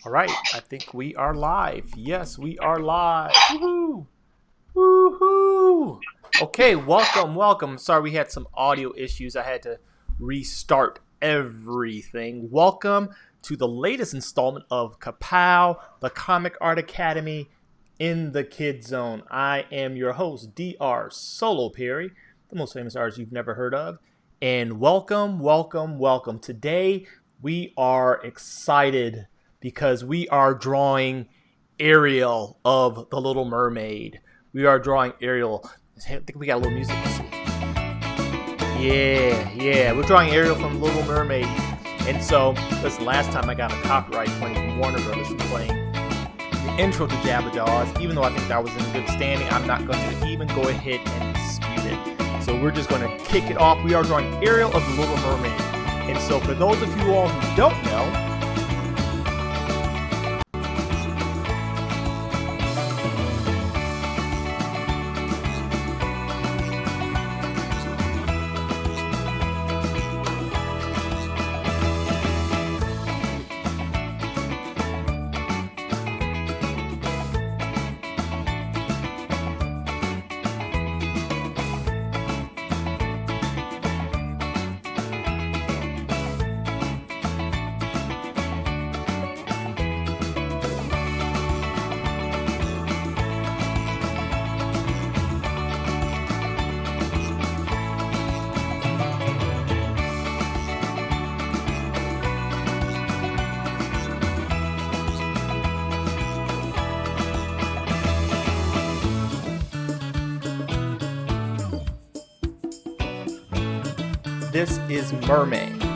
All right, I think we are live. Yes, we are live. Woohoo! Woohoo! Okay, welcome. Sorry, we had some audio issues. I had to restart everything. Welcome to the latest installment of Ka-Pow, the Comic Art Academy in the KIDZONE. I am your host, Dr. Solo Perry, the most famous artist you've never heard of. And welcome. Today, we are excited because we are drawing Ariel of The Little Mermaid. We are drawing Ariel. I think we got a little music. Yeah. We're drawing Ariel from Little Mermaid. And so, listen, last time I got a copyright claim from Warner Brothers for playing the intro to Jabba Jaws. Even though I think that was in good standing, I'm not going to even go ahead and dispute it. So we're just going to kick it off. We are drawing Ariel of The Little Mermaid. And so for those of you all who don't know,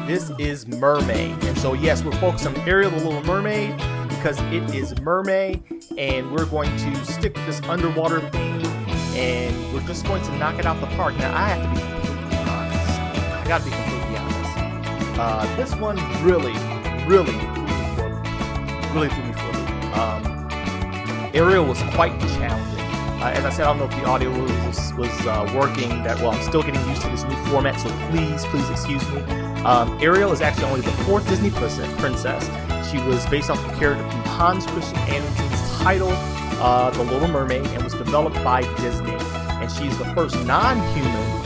this is Mermaid. And so, yes, we're focused on Ariel, the Little Mermaid, because it is Mermaid, and we're going to stick with this underwater theme, and we're just going to knock it out the park. Now, I have to be completely honest. I gotta be completely honest. This one really threw me for a loop. Ariel was quite challenging. As I said, I don't know if the audio was working that well. I'm still getting used to this new format, so please excuse me. Ariel is actually only the fourth Disney princess. She was based off the character from Hans Christian Andersen's title, The Little Mermaid, and was developed by Disney. And she's the first non-human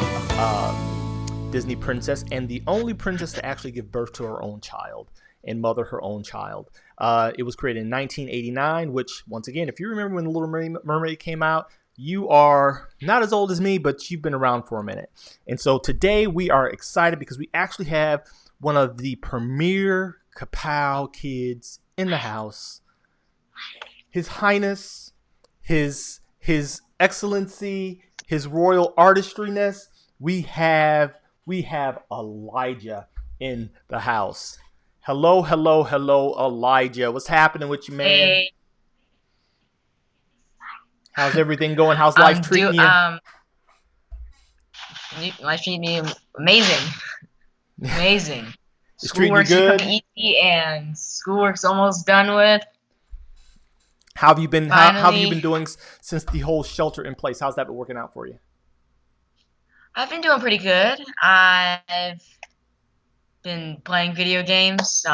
Disney princess and the only princess to actually give birth to her own child and mother her own child. It was created in 1989, which, once again, if you remember when The Little Mermaid came out, you are not as old as me, but you've been around for a minute. And so today we are excited because we actually have one of the premier Ka-Pow kids in the house. His Highness, His Excellency, His Royal Artistriness. We have Elijah in the house. Hello, Elijah. What's happening with you, man? Hey. How's everything going? How's life treating you? Life treating me amazing. Amazing. It's treating you Schoolwork's good? becoming easy, and schoolwork's almost done with. How have you been? How have you Finally. been doing since the whole shelter in place? How's that been working out for you? I've been doing pretty good. I've been playing video games,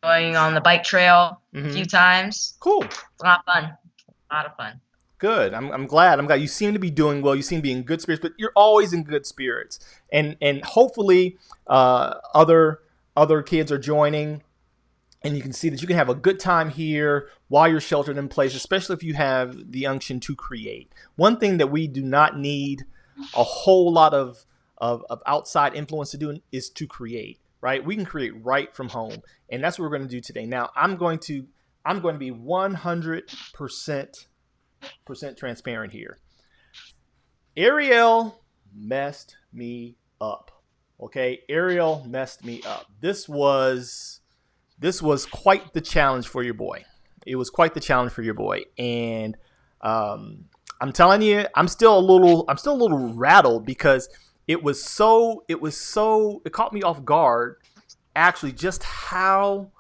going on the bike trail a few times. Cool. It's a lot of fun. Good. I'm glad. You seem to be doing well. You seem to be in good spirits, but you're always in good spirits. And hopefully other kids are joining, and you can see that you can have a good time here while you're sheltered in place, especially if you have the unction to create. One thing that we do not need a whole lot of outside influence to do is to create, right? We can create right from home, and that's what we're going to do today. Now, I'm going to be 100% transparent here. Ariel messed me up. Okay, Ariel messed me up. This was quite the challenge for your boy. It was quite the challenge for your boy, and I'm telling you, I'm still a little rattled because it caught me off guard, actually, just how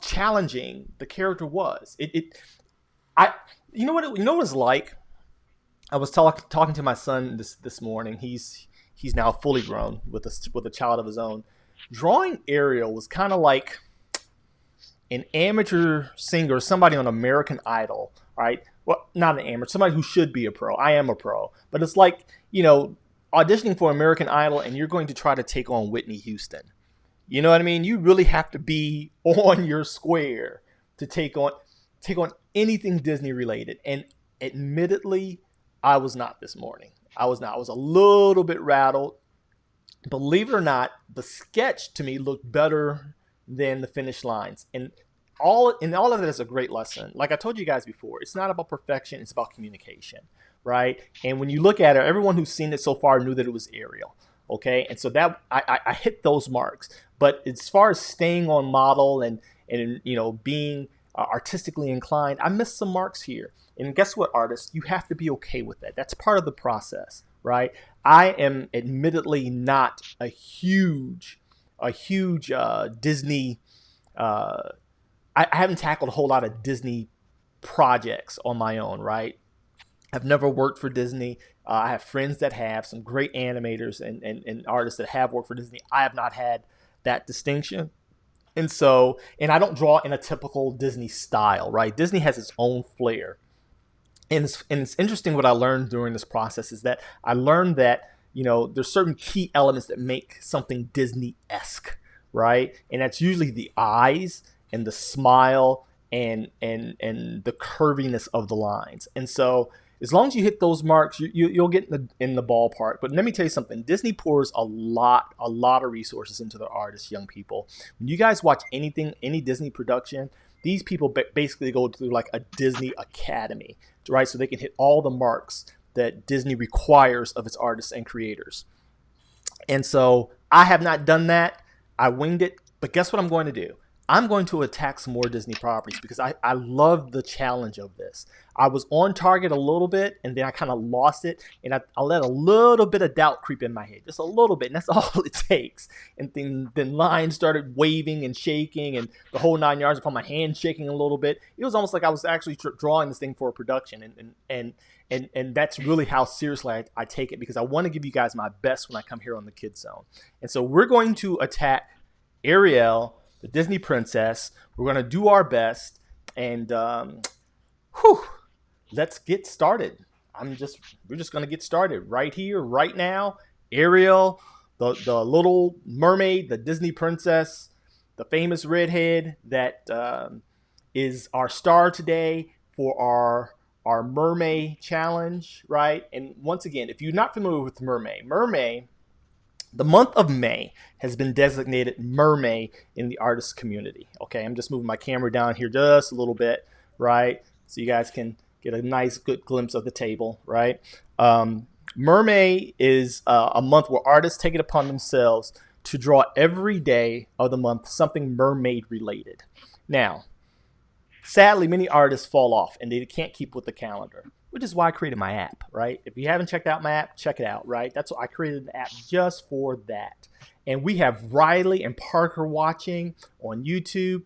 challenging the character was. You know what it was like? I was talking to my son this morning. He's now fully grown with a child of his own, drawing Ariel was kind of like an amateur singer, somebody on American Idol, right? Well, not an amateur, somebody who should be a pro. I am a pro, but it's like, auditioning for American Idol and you're going to try to take on Whitney Houston. You know what I mean? You really have to be on your square to take on anything Disney related. And admittedly, I was not this morning. I was not. I was a little bit rattled. Believe it or not, the sketch to me looked better than the finish lines. And all of it is a great lesson. Like I told you guys before, it's not about perfection, it's about communication, right? And when you look at it, everyone who's seen it so far knew that it was Ariel. Okay, and so that I hit those marks. But as far as staying on model and being artistically inclined, I missed some marks here. And guess what, artists? You have to be okay with that. That's part of the process, right? I am admittedly not a huge Disney. I haven't tackled a whole lot of Disney projects on my own, right? I've never worked for Disney. I have friends that have, some great animators and artists that have worked for Disney. I have not had that distinction. And I don't draw in a typical Disney style, right? Disney has its own flair. And it's interesting what I learned during this process is that I learned that, there's certain key elements that make something Disney-esque, right? And that's usually the eyes and the smile and the curviness of the lines. And so as long as you hit those marks, you'll get in the ballpark. But let me tell you something. Disney pours a lot of resources into their artists, young people. When you guys watch any Disney production, these people basically go through like a Disney academy, right? So they can hit all the marks that Disney requires of its artists and creators. And so I have not done that. I winged it. But guess what I'm going to do? I'm going to attack some more Disney properties because I love the challenge of this. I was on target a little bit, and then I kind of lost it, and I let a little bit of doubt creep in my head, just a little bit, and that's all it takes. And then lines started waving and shaking, and the whole 9 yards. I found my hand shaking a little bit. It was almost like I was actually drawing this thing for a production, and that's really how seriously I take it, because I want to give you guys my best when I come here on the Kid Zone. And so we're going to attack Ariel, the Disney princess. We're going to do our best, and let's get started. We're just going to get started right here, right now. Ariel, the little mermaid, the Disney princess, the famous redhead that is our star today for our mermaid challenge, right? And once again, if you're not familiar with mermaid, the month of May has been designated Mermaid in the artist community. Okay, I'm just moving my camera down here just a little bit, right? So you guys can get a nice, good glimpse of the table, right? Mermaid is a month where artists take it upon themselves to draw every day of the month something mermaid related. Now, sadly, many artists fall off and they can't keep with the calendar, which is why I created my app, right? If you haven't checked out my app, check it out, right? That's what I created the app just for that. And we have Riley and Parker watching on YouTube.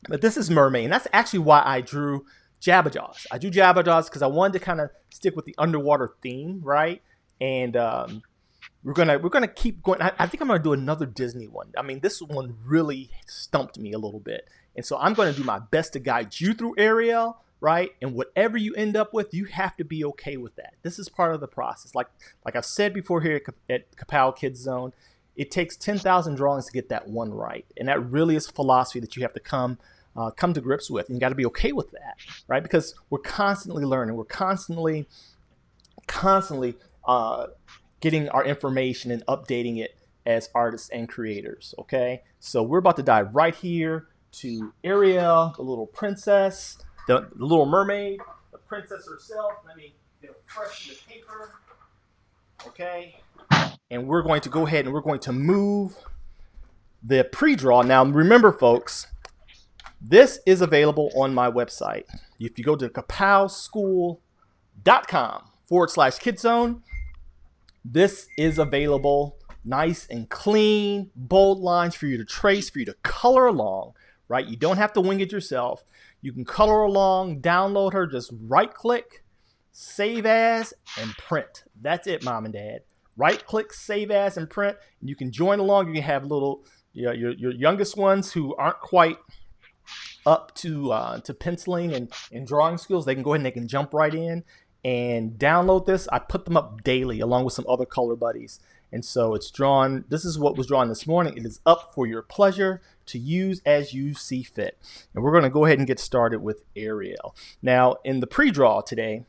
But this is Mermaid, and that's actually why I drew Jabberjaws. I drew Jabberjaws because I wanted to kind of stick with the underwater theme, right? And we're gonna keep going. I think I'm gonna do another Disney one. I mean, this one really stumped me a little bit, and so I'm gonna do my best to guide you through Ariel, right? And whatever you end up with, you have to be okay with that. This is part of the process. Like I've said before here at KAPOW Kid Zone, it takes 10,000 drawings to get that one right, and that really is a philosophy that you have to come to grips with, and you got to be okay with that, right? Because we're constantly learning, we're constantly getting our information and updating it as artists and creators. Okay, so we're about to dive right here to Ariel, the little princess, the little mermaid, the princess herself. Let me get a fresh sheet of paper. Okay, and we're going to go ahead and we're going to move the pre-draw. Now remember, folks, this is available on my website. If you go to kapowschool.com/KIDZONE, this is available, nice and clean, bold lines for you to trace, for you to color along, right? You don't have to wing it yourself. You can color along, download her, just right click, save as, and print. That's it, mom and dad. right click, save as, and print. And you can join along. You can have little, your youngest ones who aren't quite up to penciling and drawing skills. They can go ahead and they can jump right in and download this. I put them up daily along with some other color buddies. And so it's drawn. This is what was drawn this morning. It is up for your pleasure to use as you see fit. And we're going to go ahead and get started with Ariel. Now, in the pre-draw today,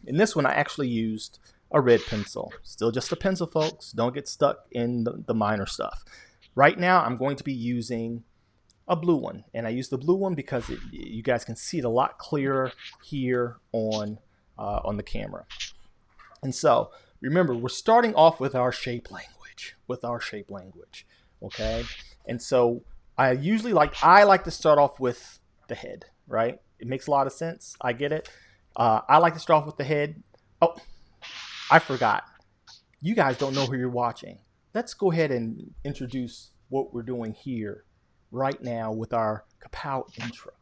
in this one, I actually used a red pencil. Still just a pencil, folks. Don't get stuck in the minor stuff. Right now, I'm going to be using a blue one. And I use the blue one because you guys can see it a lot clearer here on the camera. And so, remember, we're starting off with our shape language, okay? And so I like to start off with the head, right? It makes a lot of sense. I get it. I like to start off with the head. Oh, I forgot. You guys don't know who you're watching. Let's go ahead and introduce what we're doing here right now with our Ka-Pow intro.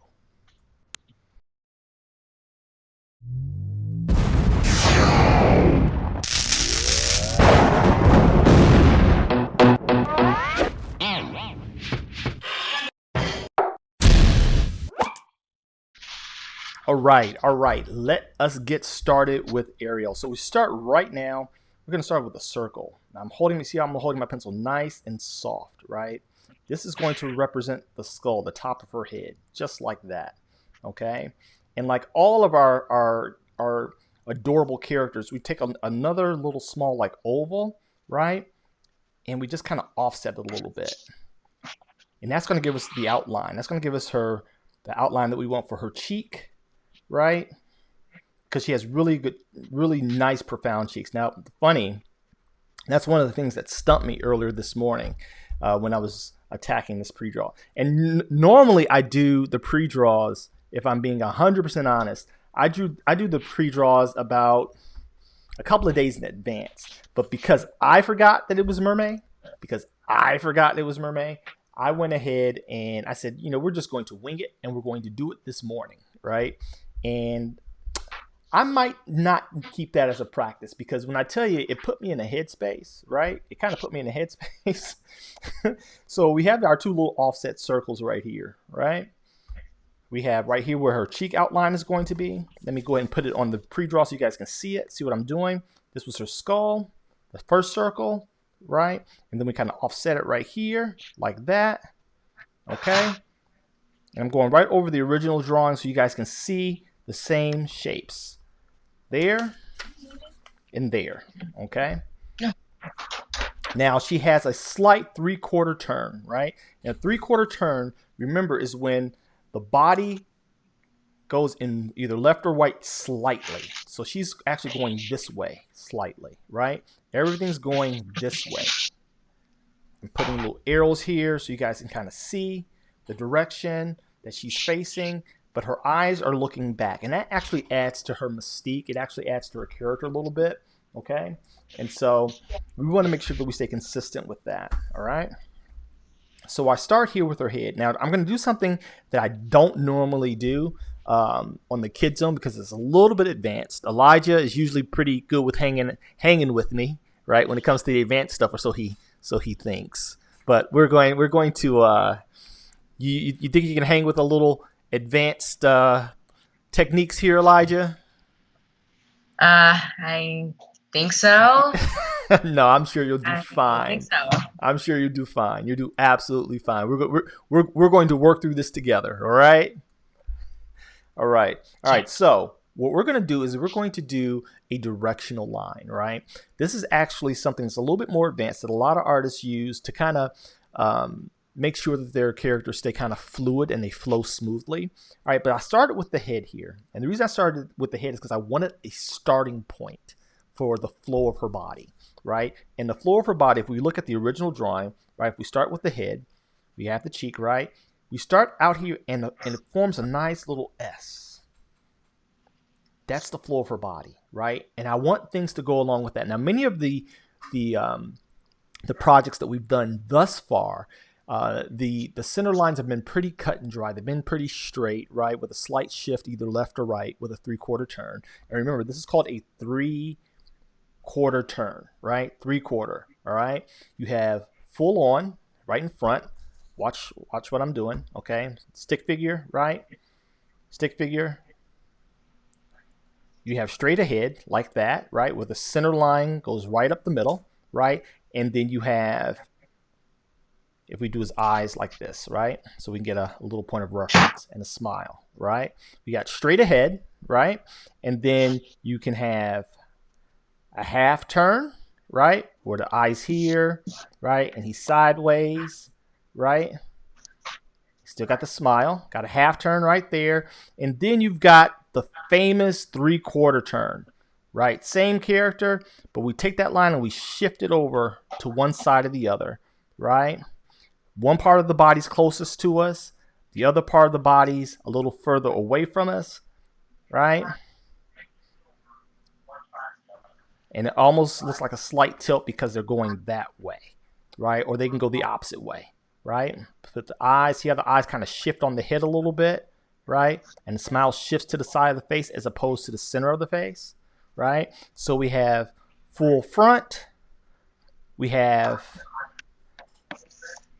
All right. Let us get started with Ariel. So we start right now. We're going to start with a circle. Now I'm holding my pencil nice and soft, right? This is going to represent the skull, the top of her head, just like that, okay? And like all of our adorable characters, we take another little small like oval, right? And we just kind of offset it a little bit. And that's going to give us the outline. That's going to give us the outline that we want for her cheek, right? Because she has really nice, profound cheeks. Now, funny, that's one of the things that stumped me earlier this morning when I was attacking this pre-draw. And normally I do the pre-draws, if I'm being 100% honest, I do the pre-draws about a couple of days in advance. But because I forgot that it was Mermaid, I went ahead and I said, we're just going to wing it and we're going to do it this morning, right? And I might not keep that as a practice because when I tell you it put me in a headspace, right? It kind of put me in a headspace. So we have our two little offset circles right here, right? We have right here where her cheek outline is going to be. Let me go ahead and put it on the pre-draw so you guys can see it, see what I'm doing. This was her skull, the first circle, right? And then we kind of offset it right here like that, okay? And I'm going right over the original drawing so you guys can see the same shapes. There and there, okay? Now she has a slight 3/4 turn, right? And a 3/4 turn, remember, is when the body goes in either left or right slightly. So she's actually going this way slightly, right? Everything's going this way. I'm putting little arrows here so you guys can kind of see the direction that she's facing. But her eyes are looking back, and that actually adds to her mystique. It actually adds to her character a little bit, okay? And so we want to make sure that we stay consistent with that, all right? So I start here with her head. Now I'm going to do something that I don't normally do on the KIDZONE because it's a little bit advanced. Elijah is usually pretty good with hanging with me, right? When it comes to the advanced stuff, or so he thinks. But we're going to you think you can hang with a little advanced techniques here, Elijah? I think so. No, I'm sure you'll do fine. I think so. I'm sure you'll do fine. You'll do absolutely fine. We're going to work through this together. All right. All right. So what we're going to do is we're going to do a directional line, right? This is actually something that's a little bit more advanced that a lot of artists use to kind of make sure that their characters stay kind of fluid and they flow smoothly. All right, but I started with the head here. And the reason I started with the head is because I wanted a starting point for the flow of her body, right? And the flow of her body, if we look at the original drawing, right, if we start with the head, we have the cheek, right? We start out here and it forms a nice little S. That's the flow of her body, right? And I want things to go along with that. Now, many of the projects that we've done thus far, the center lines have been pretty cut and dry. They've been pretty straight, right, with a slight shift either left or right with a 3/4 turn. And remember, this is called a 3 quarter turn, right? 3/4, all right? You have full on right in front. Watch what I'm doing, okay? Stick figure, right? Stick figure. You have straight ahead like that, right? Where the center line goes right up the middle, right? And then you have, if we do his eyes like this, right? So we can get a little point of reference and a smile, right? We got straight ahead, right? And then you can have a half turn, right? Where the eye's here, right? And he's sideways, right? Still got the smile, got a half turn right there. And then you've got the famous 3/4 turn, right? Same character, but we take that line and we shift it over to one side or the other, right? One part of the body's closest to us, the other part of the body's a little further away from us, right? And it almost looks like a slight tilt because they're going that way, right? Or they can go the opposite way, right? Put the eyes, see how the eyes kind of shift on the head a little bit, right? And the smile shifts to the side of the face as opposed to the center of the face, right? So we have full front, we have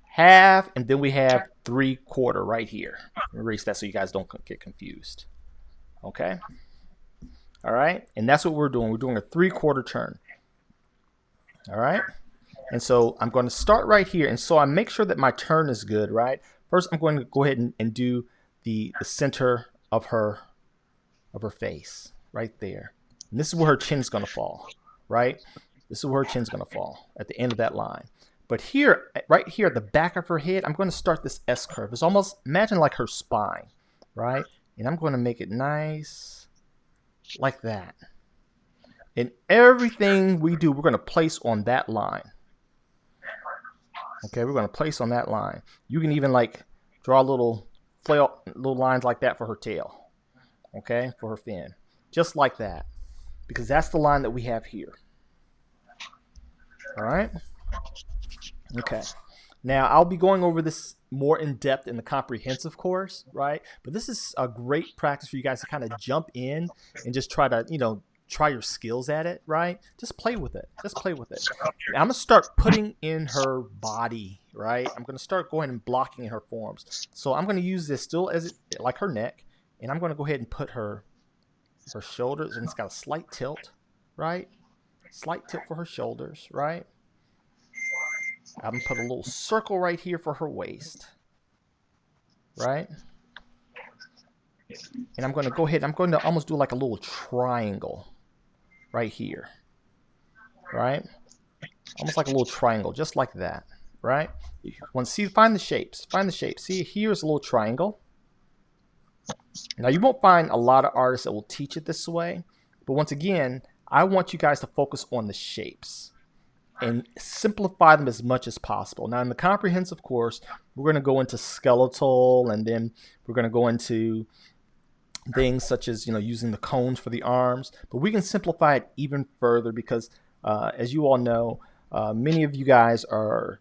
half, and then we have 3/4 right here. Erase that so you guys don't get confused. Okay? All right? And that's what we're doing. We're doing a 3/4 turn. All right? And so I'm going to start right here. And so I make sure that my turn is good, right? First, I'm going to go ahead and do the center of her face right there. And this is where her chin is going to fall, right? This is where her chin's going to fall at the end of that line. But here, right here at the back of her head, I'm going to start this S curve. It's almost, imagine like her spine, right? And I'm going to make it nice like that. And everything we do, we're going to place on that line. Okay, we're going to place on that line. You can even like draw little lines like that for her tail. Okay, for her fin. Just like that. Because that's the line that we have here. All right? Okay. Now, I'll be going over this more in depth in the comprehensive course, right? But this is a great practice for you guys to kind of jump in and just try to, try your skills at it, right? Just play with it. Just play with it. Now, I'm going to start putting in her body, right? I'm going to start going and blocking in her forms. So I'm going to use this still as like her neck, and I'm going to go ahead and put her shoulders, and it's got a slight tilt, right? Slight tilt for her shoulders, right? I'm going to put a little circle right here for her waist, right? And I'm going to go ahead, I'm going to almost do like a little triangle right here, right? Almost like a little triangle, just like that, right? You want to see, find the shapes, See, here's a little triangle. Now, you won't find a lot of artists that will teach it this way, but once again, I want you guys to focus on the shapes and simplify them as much as possible. Now, in the comprehensive course, we're going to go into skeletal, and then we're going to go into things such as, using the cones for the arms. But we can simplify it even further because, as you all know, many of you guys are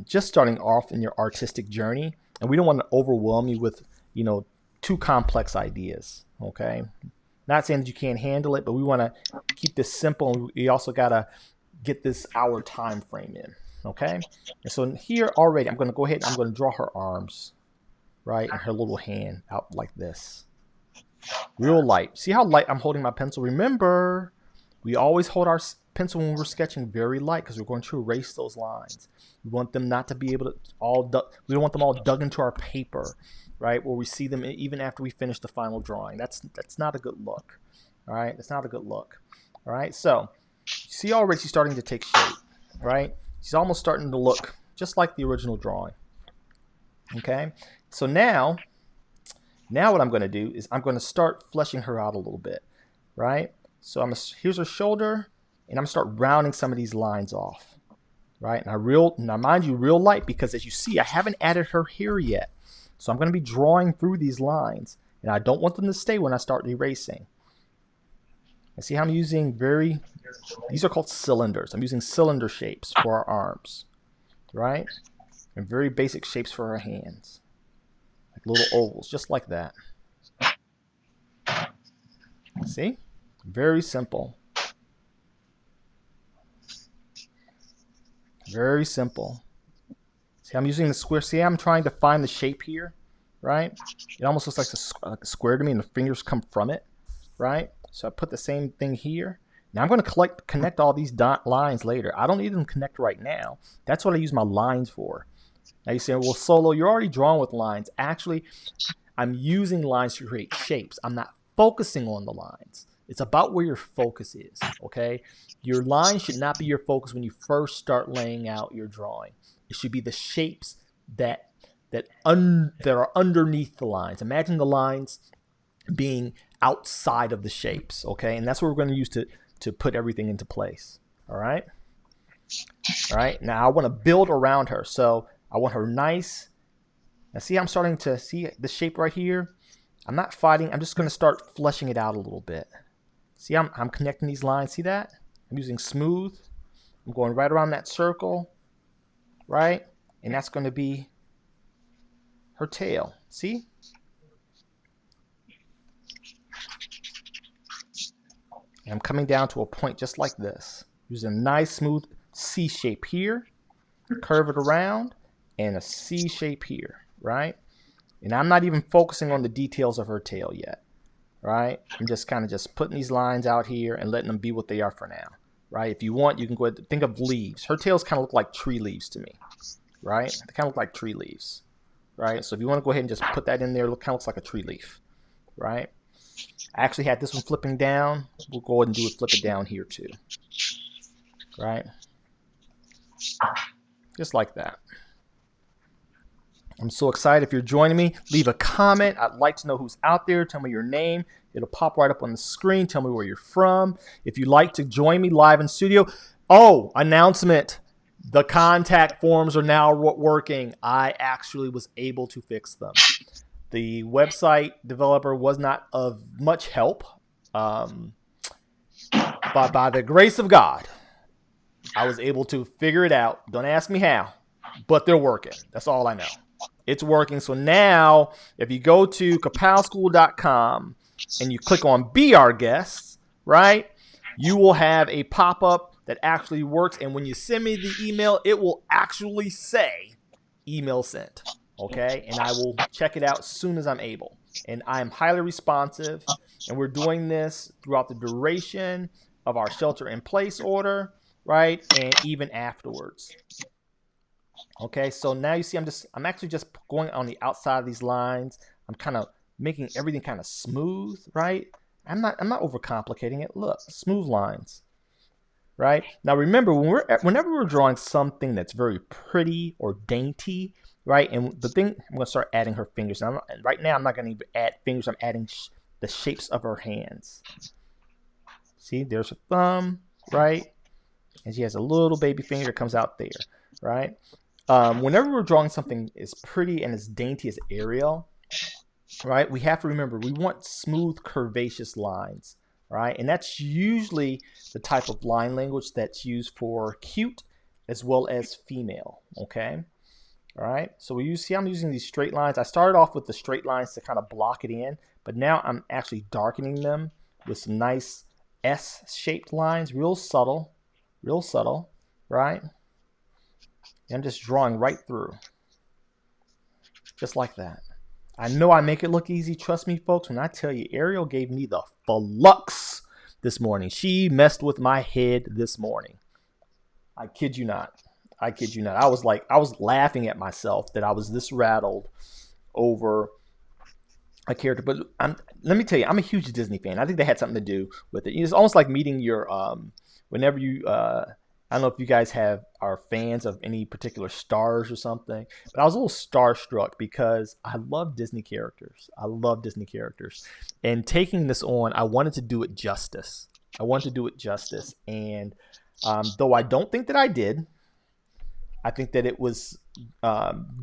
just starting off in your artistic journey, and we don't want to overwhelm you with, too complex ideas, okay? Not saying that you can't handle it, but we want to keep this simple, and we also got to get this hour time frame in, okay? And so here already, I'm going to go ahead and I'm going to draw her arms, right, and her little hand out like this. Real light. See how light I'm holding my pencil? Remember, we always hold our pencil when we're sketching very light because we're going to erase those lines. We want them not to be able to we don't want them all dug into our paper, right, where we see them even after we finish the final drawing. That's not a good look, all right? That's not a good look, all right? So, see already she's starting to take shape, right? She's almost starting to look just like the original drawing, okay? So now what I'm going to do is I'm going to start fleshing her out a little bit, right? So here's her shoulder, and I'm going to start rounding some of these lines off, right? Now mind you, real light, because as you see, I haven't added her hair yet. So I'm going to be drawing through these lines, and I don't want them to stay when I start erasing. And see how I'm using these are called cylinders. I'm using cylinder shapes for our arms, right? And very basic shapes for our hands. Like little ovals, just like that. See? Very simple. Very simple. See, I'm using the square. See, I'm trying to find the shape here, right? It almost looks like a square to me, and the fingers come from it, right? So I put the same thing here. Now I'm going to connect all these dot lines later. I don't need them connect right now. That's what I use my lines for. Now you say, well, Solo, you're already drawn with lines. Actually, I'm using lines to create shapes. I'm not focusing on the lines. It's about where your focus is, okay? Your line should not be your focus when you first start laying out your drawing. It should be the shapes that are underneath the lines. Imagine the lines being outside of the shapes, okay? And that's what we're going to use to put everything into place, all right? All right, now I want to build around her. So I want her nice. Now see, I'm starting to see the shape right here. I'm not fighting. I'm just going to start fleshing it out a little bit. See, I'm connecting these lines. See that? I'm using smooth. I'm going right around that circle, right? And that's going to be her tail. See? And I'm coming down to a point just like this. Using a nice smooth C shape here. Curve it around. And a C shape here, right? And I'm not even focusing on the details of her tail yet, right? I'm just kind of just putting these lines out here and letting them be what they are for now, right? If you want, you can go ahead and think of leaves. Her tails kind of look like tree leaves to me, right? They kind of look like tree leaves, right? So if you want to go ahead and just put that in there, it kind of looks like a tree leaf, right? I actually had this one flipping down. We'll go ahead and flip it down here too, right? Just like that. I'm so excited. If you're joining me, leave a comment. I'd like to know who's out there. Tell me your name. It'll pop right up on the screen. Tell me where you're from. If you'd like to join me live in studio. Oh, announcement. The contact forms are now working. I actually was able to fix them. The website developer was not of much help. But by the grace of God, I was able to figure it out. Don't ask me how, but they're working. That's all I know. It's working. So now, if you go to kapowschool.com and you click on Be Our Guest, right, you will have a pop-up that actually works. And when you send me the email, it will actually say email sent, okay? And I will check it out as soon as I'm able. And I'm highly responsive. And we're doing this throughout the duration of our shelter-in-place order, right, and even afterwards. Okay, so now you see I'm actually just going on the outside of these lines. I'm kind of making everything kind of smooth, right? I'm not overcomplicating it. Look, smooth lines, right? Now remember, whenever we're drawing something that's very pretty or dainty, right? And the thing, I'm going to start adding her fingers. And right now, I'm not going to add fingers. I'm adding the shapes of her hands. See, there's her thumb, right? And she has a little baby finger that comes out there, right? Whenever we're drawing something as pretty and as dainty as Ariel, right, we have to remember we want smooth, curvaceous lines, right? And that's usually the type of line language that's used for cute as well as female, okay? All right, so I'm using these straight lines. I started off with the straight lines to kind of block it in, but now I'm actually darkening them with some nice S-shaped lines, real subtle, right? I'm just drawing right through. Just like that. I know I make it look easy. Trust me, folks, when I tell you, Ariel gave me the flux this morning. She messed with my head this morning. I kid you not. I kid you not. I was laughing at myself that I was this rattled over a character. But let me tell you, I'm a huge Disney fan. I think they had something to do with it. It's almost like meeting your, whenever you, I don't know if you guys are fans of any particular stars or something, but I was a little starstruck because I love Disney characters. And taking this on, I wanted to do it justice. And though I don't think that I did, I think that it was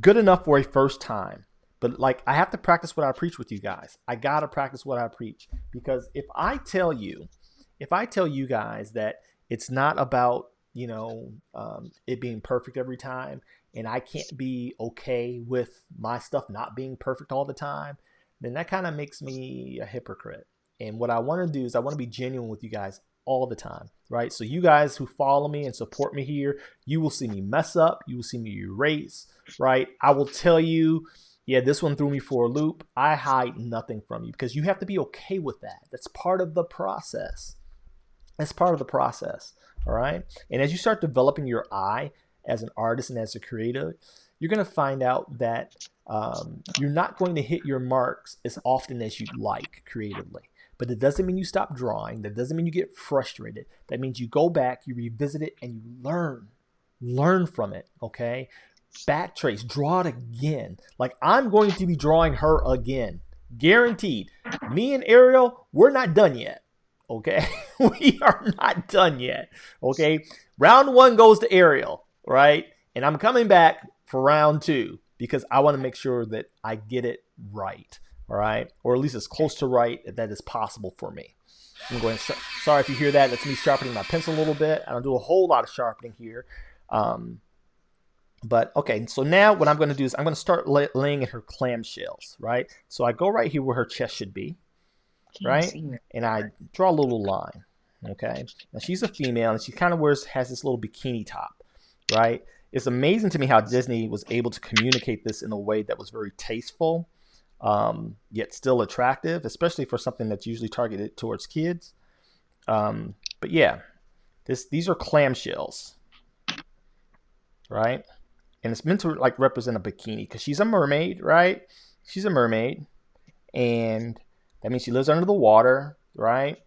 good enough for a first time. But like, I have to practice what I preach with you guys. I gotta practice what I preach, because if I tell you guys that it's not about it being perfect every time, and I can't be okay with my stuff not being perfect all the time, then that kind of makes me a hypocrite. And what I want to do is I want to be genuine with you guys all the time, right? So you guys who follow me and support me here, you will see me mess up. You will see me erase, right? I will tell you, yeah, this one threw me for a loop. I hide nothing from you because you have to be okay with that. That's part of the process. That's part of the process, all right? And as you start developing your eye as an artist and as a creative, you're going to find out that you're not going to hit your marks as often as you'd like creatively. But it doesn't mean you stop drawing. That doesn't mean you get frustrated. That means you go back, you revisit it, and you learn from it, okay? Backtrace, draw it again. Like I'm going to be drawing her again, guaranteed. Me and Ariel, we're not done yet, okay? We are not done yet, okay? Round 1 goes to Ariel, right? And I'm coming back for round 2 because I want to make sure that I get it right, all right? Or at least as close to right that is possible for me. I'm going to, sorry if you hear that. That's me sharpening my pencil a little bit. I don't do a whole lot of sharpening here. But okay, so now what I'm going to do is I'm going to start laying in her clamshells, right? So I go right here where her chest should be, right? And I draw a little line, okay? Now she's a female and she kind of has this little bikini top, right? It's amazing to me how Disney was able to communicate this in a way that was very tasteful, yet still attractive, especially for something that's usually targeted towards kids. But yeah, these are clamshells, right? And it's meant to like represent a bikini because she's a mermaid, right? She's a mermaid, and that means she lives under the water, right?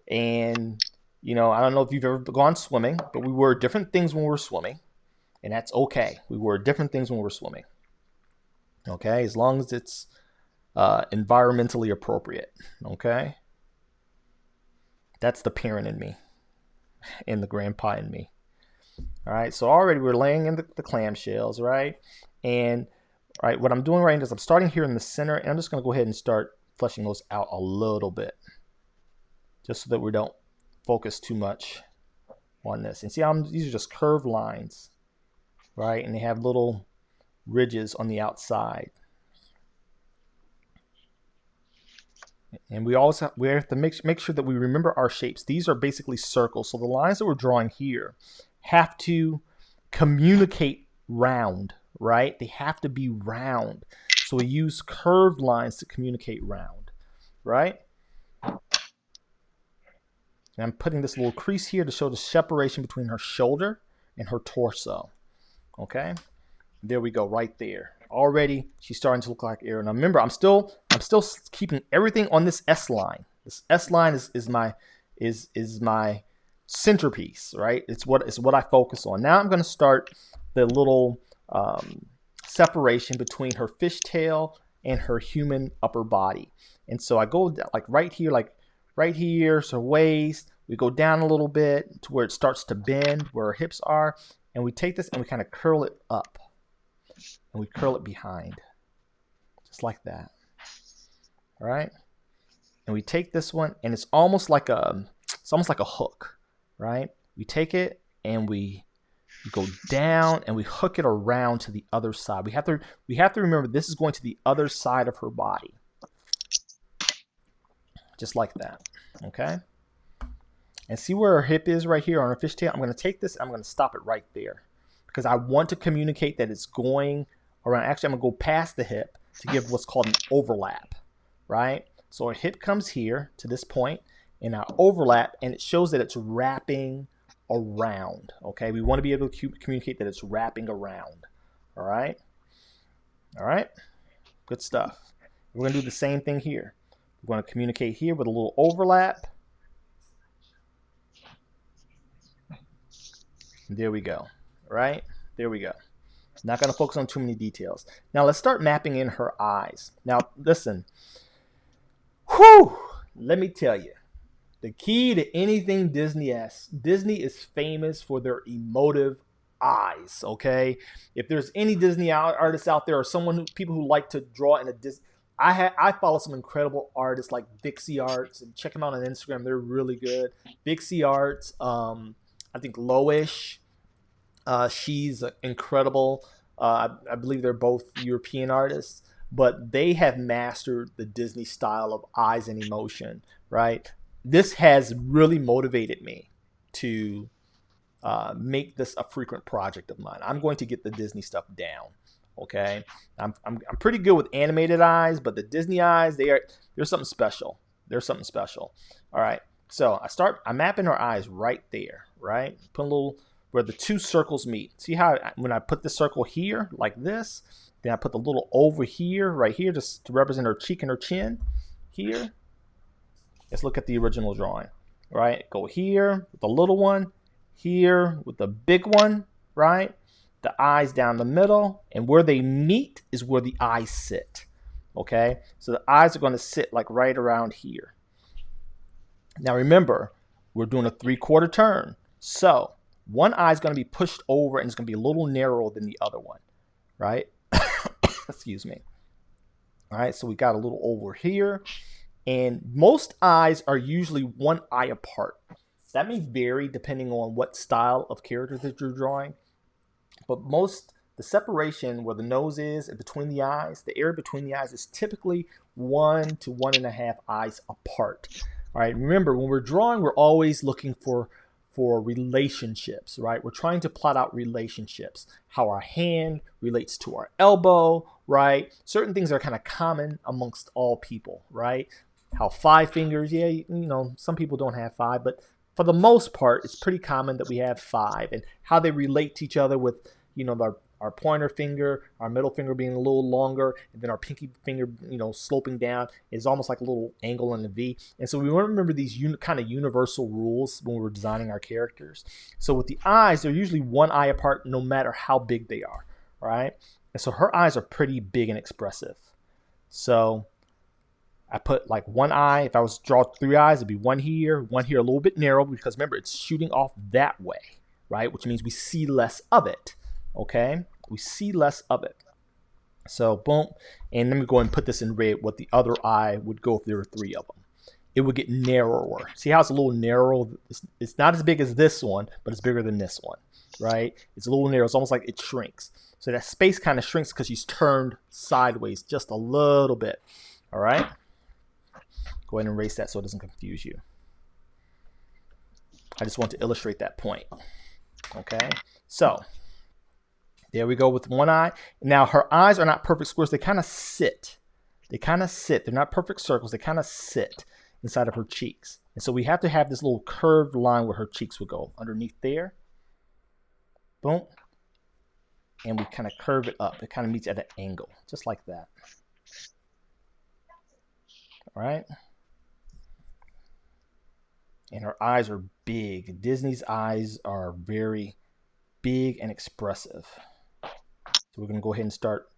And you know, I don't know if you've ever gone swimming, but we wear different things when we're swimming, and that's okay. We wear different things when we're swimming, okay? As long as it's environmentally appropriate, okay? That's the parent in me, and the grandpa in me. All right, so already we're laying in the clamshells, right? And all right, what I'm doing right now is I'm starting here in the center, and I'm just going to go ahead and start fleshing those out a little bit, just so that we don't focus too much on this. And see, these are just curved lines, right? And they have little ridges on the outside. And we have to make sure that we remember our shapes. These are basically circles, so the lines that we're drawing here have to communicate round, right? They have to be round. So we use curved lines to communicate round, right? And I'm putting this little crease here to show the separation between her shoulder and her torso, okay? There we go, right there. Already, she's starting to look like Ariel. Now remember, I'm still keeping everything on this S line. This S line is my centerpiece, right? It's what I focus on. Now I'm going to start the little separation between her fishtail and her human upper body. And so I go like right here's her waist. We go down a little bit to where it starts to bend, where her hips are, and we take this and we kind of curl it up, and we curl it behind, just like that. All right, and we take this one, and it's almost like a hook. Right? We take it and we go down and we hook it around to the other side. We have to remember this is going to the other side of her body. Just like that. Okay? And see where her hip is right here on her fishtail? I'm going to take this, I'm going to stop it right there. Because I want to communicate that it's going around. Actually, I'm going to go past the hip to give what's called an overlap. Right? So her hip comes here to this point. And I overlap, and it shows that it's wrapping around, okay? We want to be able to communicate that it's wrapping around, all right? All right? Good stuff. We're going to do the same thing here. We're going to communicate here with a little overlap. And there we go, right? There we go. Not going to focus on too many details. Now, let's start mapping in her eyes. Now, listen. Whew! Let me tell you. The key to anything Disney is famous for their emotive eyes, okay? If there's any Disney artists out there or people who like to draw in a Disney, I follow some incredible artists like Vixie Arts, and check them out on Instagram. They're really good. Vixie Arts, I think Loish, she's incredible. I believe they're both European artists, but they have mastered the Disney style of eyes and emotion, right? this has really motivated me to make this a frequent project of mine. I'm going to get the Disney stuff down. Okay, I'm pretty good with animated eyes, but the Disney eyes, they're something special. They're something special. All right, so I'm mapping her eyes right there, right? Put a little where the two circles meet. See how when I put the circle here like this, then I put the little over here, right here, just to represent her cheek and her chin. Here, let's look at the original drawing. Right, go here with the little one, here with the big one, right? The eyes down the middle, and where they meet is where the eyes sit. Okay, so the eyes are going to sit like right around here. Now remember, we're doing a 3/4 turn, so one eye is going to be pushed over and it's going to be a little narrower than the other one, right? Excuse me. All right, so we got a little over here, and most eyes are usually one eye apart. That may vary depending on what style of character that you're drawing, but the separation where the nose is and between the eyes, the area between the eyes is typically 1 to 1.5 eyes apart. All right, remember when we're drawing, we're always looking for relationships, right? We're trying to plot out relationships, how our hand relates to our elbow, right? Certain things are kind of common amongst all people, right? How 5 fingers, yeah, you know, some people don't have 5, but for the most part, it's pretty common that we have 5, and how they relate to each other with, you know, our pointer finger, our middle finger being a little longer, and then our pinky finger, you know, sloping down is almost like a little angle in a V. And so we want to remember these kind of universal rules when we're designing our characters. So with the eyes, they're usually one eye apart no matter how big they are, right? And so her eyes are pretty big and expressive. So I put like one eye. If I was to draw 3 eyes, it'd be one here, a little bit narrow, because remember, it's shooting off that way, right? Which means we see less of it, okay? We see less of it. So boom, and let me go and put this in red, what the other eye would go if there were 3 of them. It would get narrower. See how it's a little narrow? It's not as big as this one, but it's bigger than this one, right? It's a little narrow. It's almost like it shrinks. So that space kind of shrinks because she's turned sideways just a little bit, all right? Go ahead and erase that so it doesn't confuse you. I just want to illustrate that point. Okay, so there we go with one eye. Now her eyes are not perfect squares. They kind of sit. They kind of sit. They're not perfect circles. They kind of sit inside of her cheeks. And so we have to have this little curved line where her cheeks would go underneath there. Boom. And we kind of curve it up. It kind of meets at an angle, just like that. All right. And her eyes are big. Disney's eyes are very big and expressive. So we're going to go ahead and start.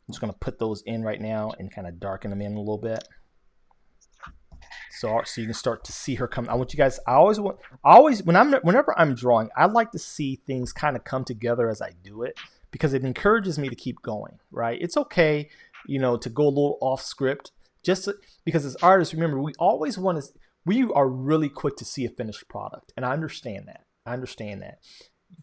I'm just going to put those in right now and kind of darken them in a little bit. So you can start to see her come. I want you guys, whenever I'm drawing, I like to see things kind of come together as I do it, because it encourages me to keep going, right? It's okay, you know, to go a little off script, because as artists, remember, we are really quick to see a finished product. And I understand that.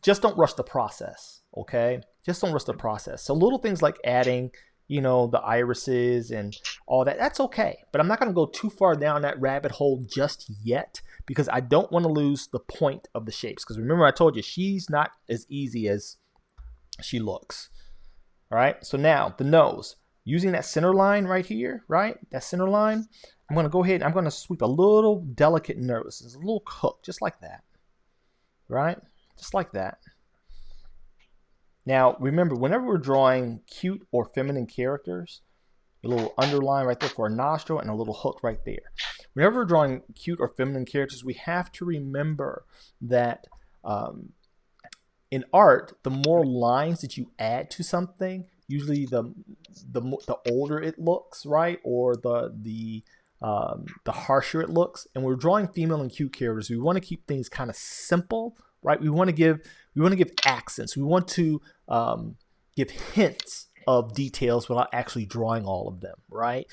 Just don't rush the process, okay? Just don't rush the process. So little things like adding, you know, the irises and all that, that's okay. But I'm not going to go too far down that rabbit hole just yet, because I don't want to lose the point of the shapes. Because remember, I told you, she's not as easy as she looks. All right, so now the nose. Using that center line right here, right? That center line, I'm going to go ahead and I'm going to sweep a little delicate nose. There's a little hook, just like that, right? Just like that. Now, remember, whenever we're drawing cute or feminine characters, a little underline right there for a nostril and a little hook right there. Whenever we're drawing cute or feminine characters, we have to remember that in art, the more lines that you add to something, usually the older it looks, right? Or the harsher it looks. And we're drawing female and cute characters. We want to keep things kind of simple, right? We want to give accents. We want to give hints of details without actually drawing all of them, right?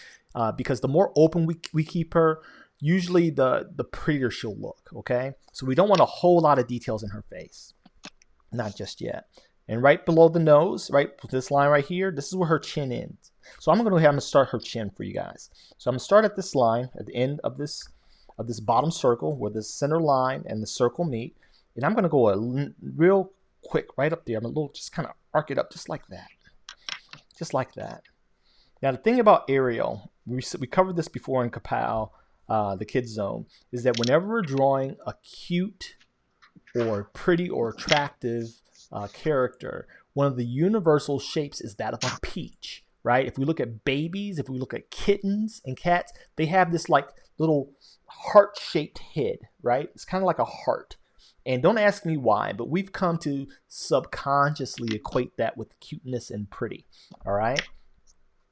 Because the more open we keep her, usually the prettier she'll look, okay? So we don't want a whole lot of details in her face. Not just yet. And right below the nose, right, this line right here, this is where her chin ends. So I'm going to start her chin for you guys. So I'm going to start at this line at the end of this of this bottom circle where the center line and the circle meet. And I'm going to go real quick right up there. I'm a little, just kind of arc it up just like that. Just like that. Now, the thing about ARIEL, we covered this before in Ka-Pow, the KIDZONE, is that whenever we're drawing a cute or pretty or attractive character, one of the universal shapes is that of a peach, right? If we look at babies, if we look at kittens and cats, they have this like little heart-shaped head, right? It's kind of like a heart. And don't ask me why, but we've come to subconsciously equate that with cuteness and pretty, all right?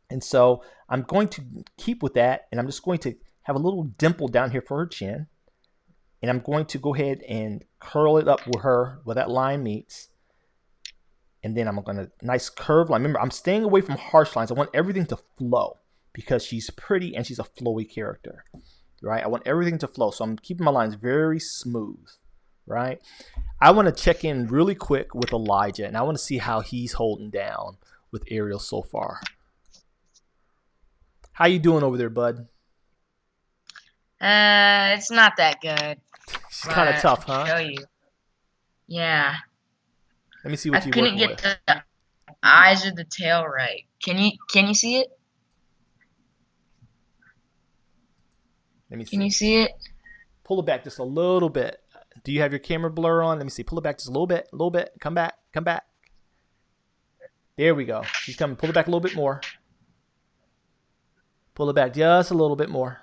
And so I'm going to keep with that, and I'm just going to have a little dimple down here for her chin. And I'm going to go ahead and curl it up where that line meets. And then I'm going to nice curve line. Remember, I'm staying away from harsh lines. I want everything to flow because she's pretty and she's a flowy character, right? I want everything to flow. So I'm keeping my lines very smooth, right? I want to check in really quick with Elijah, and I want to see how he's holding down with ARIEL so far. How you doing over there, bud? It's not that good. It's kind of tough, huh? Show you. Yeah. Let me see what I you're couldn't working get with. the eyes or the tail right. Can you see it? Let me see. Can you see it? Pull it back just a little bit. Do you have your camera blur on? Let me see. Pull it back just a little bit. Come back. Come back. There we go. She's coming. Pull it back a little bit more. Pull it back just a little bit more.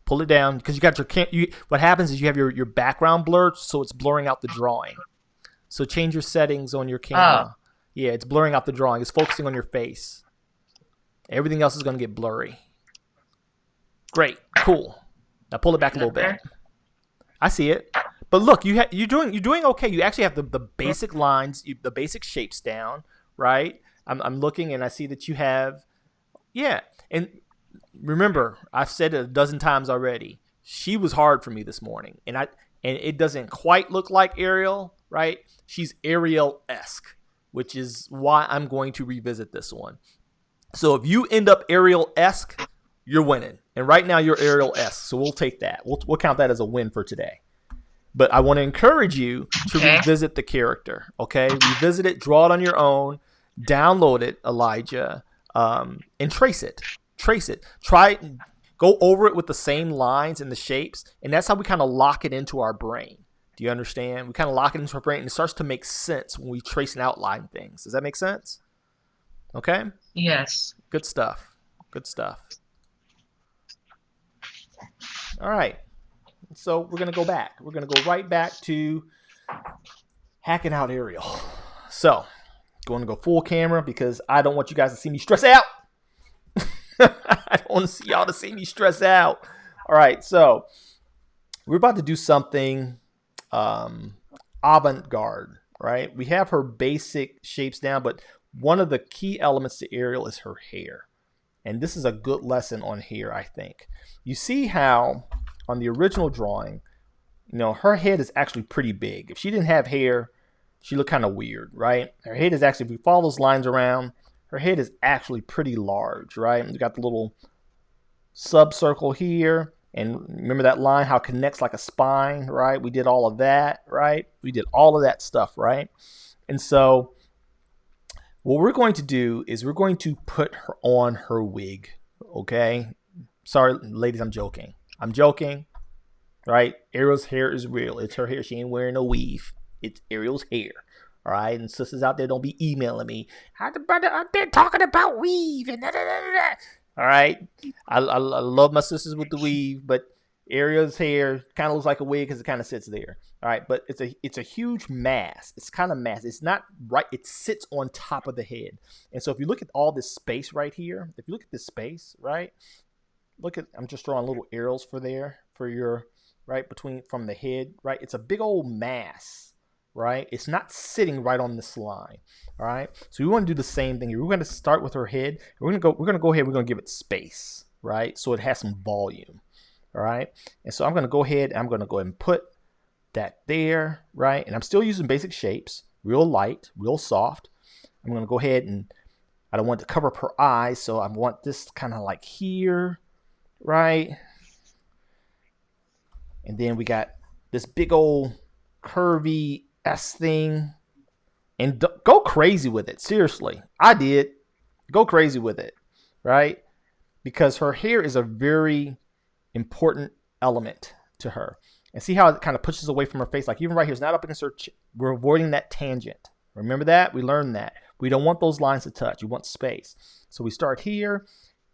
Pull it down because you got your what happens is you have your background blurred, so it's blurring out the drawing. So change your settings on your camera. Oh. Yeah, it's blurring out the drawing. It's focusing on your face. Everything else is going to get blurry. Great, cool. Now pull it back a little bit. I see it. But look, you're doing okay. You actually have the basic lines, the basic shapes down, right? I'm looking and I see that you have, yeah. And remember, I've said it a dozen times already. She was hard for me this morning, and it doesn't quite look like ARIEL, right? She's ARIEL-esque, which is why I'm going to revisit this one. So if you end up ARIEL-esque, you're winning. And right now you're ARIEL-esque, so we'll take that. We'll count that as a win for today. But I want to encourage you to revisit the character, okay? Revisit it, draw it on your own, download it, Elijah, and trace it. Trace it. Go over it with the same lines and the shapes, and that's how we kind of lock it into our brain. Do you understand? We kind of lock it into our brain, and it starts to make sense when we trace and outline things. Does that make sense? Okay? Yes. Good stuff. Good stuff. All right. So we're going to go back. We're going to go right back to hacking out ARIEL. So going to go full camera because I don't want you guys to see me stress out. I don't want to see y'all to see me stress out. All right. So we're about to do something avant-garde, right? We have her basic shapes down, but one of the key elements to ARIEL is her hair. And this is a good lesson on hair, I think. You see how on the original drawing, you know, her head is actually pretty big. If she didn't have hair, she looked kind of weird, right? Her head is actually, if we follow those lines around, her head is actually pretty large, right? We got the little subcircle here. And remember that line, how it connects like a spine, right? We did all of that, right? We did all of that stuff, right? And so what we're going to do is we're going to put her on her wig, okay? Sorry, ladies, I'm joking. I'm joking, right? ARIEL's hair is real. It's her hair. She ain't wearing no weave. It's ARIEL's hair, all right? And sisters out there, don't be emailing me. How the brother out there talking about weave and da-da-da-da-da. All right? I love my sisters with the weave, but ARIEL's hair kind of looks like a wig because it kind of sits there. All right, but it's a huge mass. It's kind of mass. It's not right. It sits on top of the head. And so if you look at all this space right here, if you look at this space, right? Look at, I'm just drawing little arrows for there for your, right, from the head, right? It's a big old mass, right? It's not sitting right on this line, all right? So we want to do the same thing here. We're going to start with her head. We're going to go ahead. We're going to give it space, right? So it has some volume, all right? And so I'm going to go ahead and put that there, right? And I'm still using basic shapes, real light, real soft. I'm going to go ahead and I don't want to cover up her eyes, so I want this kind of like here, right? And then we got this big old curvy S thing. And go crazy with it. Seriously. I did. Go crazy with it. Right? Because her hair is a very important element to her. And see how it kind of pushes away from her face. Like even right here, it's not up against her chin. We're avoiding that tangent. Remember that? We learned that. We don't want those lines to touch. We want space. So we start here.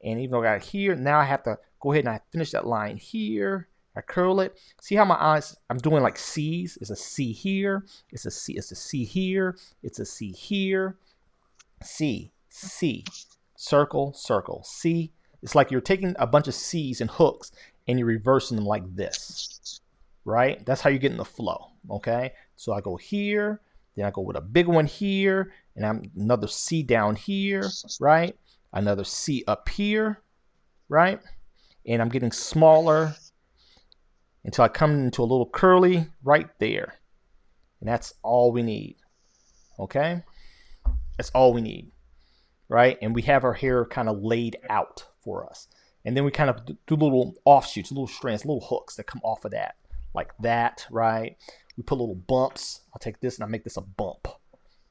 And even though I got it here, now I have to go ahead and I finish that line here. I curl it. See how my eyes, I'm doing like C's. It's a C here. It's a C. It's a C here. It's a C here. C, C, circle, circle, C. It's like you're taking a bunch of C's and hooks and you're reversing them like this, right? That's how you're getting the flow, okay? So I go here, then I go with a big one here, and I'm another C down here, right? Another C up here, right? And I'm getting smaller until I come into a little curly right there. And that's all we need, okay? That's all we need, right? And we have our hair kind of laid out for us. And then we kind of do little offshoots, little strands, little hooks that come off of that, like that, right? We put little bumps. I'll take this and I'll make this a bump,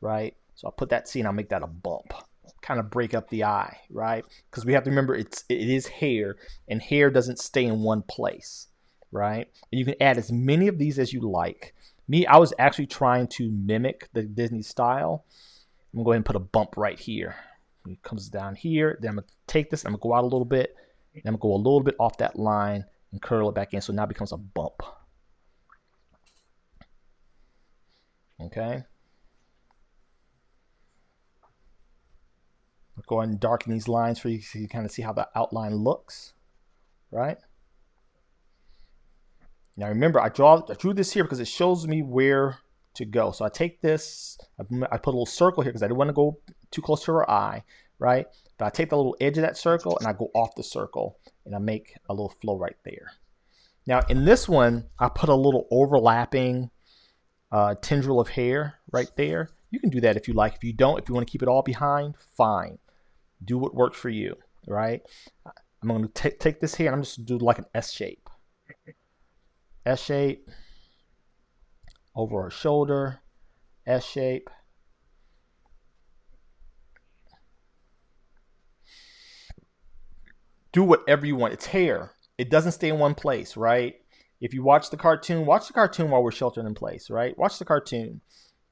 right? So I'll put that C and I'll make that a bump. Kind of break up the eye, right? Because we have to remember it is hair, and hair doesn't stay in one place, right? And you can add as many of these as you like. Me, I was actually trying to mimic the Disney style. I'm going to go ahead and put a bump right here. It comes down here. Then I'm going to take this. I'm going to go out a little bit. And I'm going to go a little bit off that line and curl it back in. So now it becomes a bump. Okay. I'll go ahead and darken these lines for you so you kind of see how the outline looks. Right. Now remember, I drew this here because it shows me where to go. So I take this, I put a little circle here because I didn't want to go too close to her eye, right? But I take the little edge of that circle and I go off the circle and I make a little flow right there. Now in this one, I put a little overlapping tendril of hair right there. You can do that if you like. If you don't, if you want to keep it all behind, fine. Do what works for you, right? I'm going to take this here and I'm just going to do like an S shape. S shape. Over her shoulder, S shape. Do whatever you want. It's hair. It doesn't stay in one place, right? If you watch the cartoon while we're sheltered in place, right? Watch the cartoon.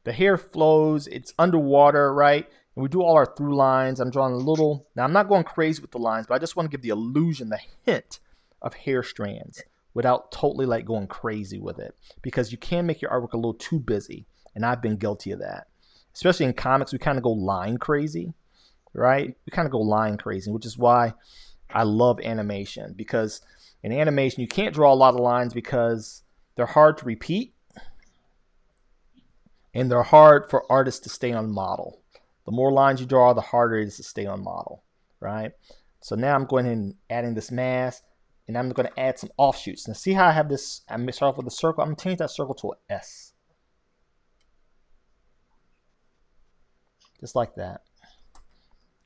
The hair flows. It's underwater, right? And we do all our through lines. I'm drawing a little. Now, I'm not going crazy with the lines, but I just want to give the illusion, the hint of hair strands, without totally like going crazy with it, because you can make your artwork a little too busy, and I've been guilty of that. Especially in comics, we kind of go line crazy, right? We kind of go line crazy, which is why I love animation, because in animation you can't draw a lot of lines because they're hard to repeat and they're hard for artists to stay on model. The more lines you draw, the harder it is to stay on model, right? So now I'm going and adding this mask. And I'm going to add some offshoots. Now see how I have this, I'm going to start off with a circle. I'm going to change that circle to an S. Just like that.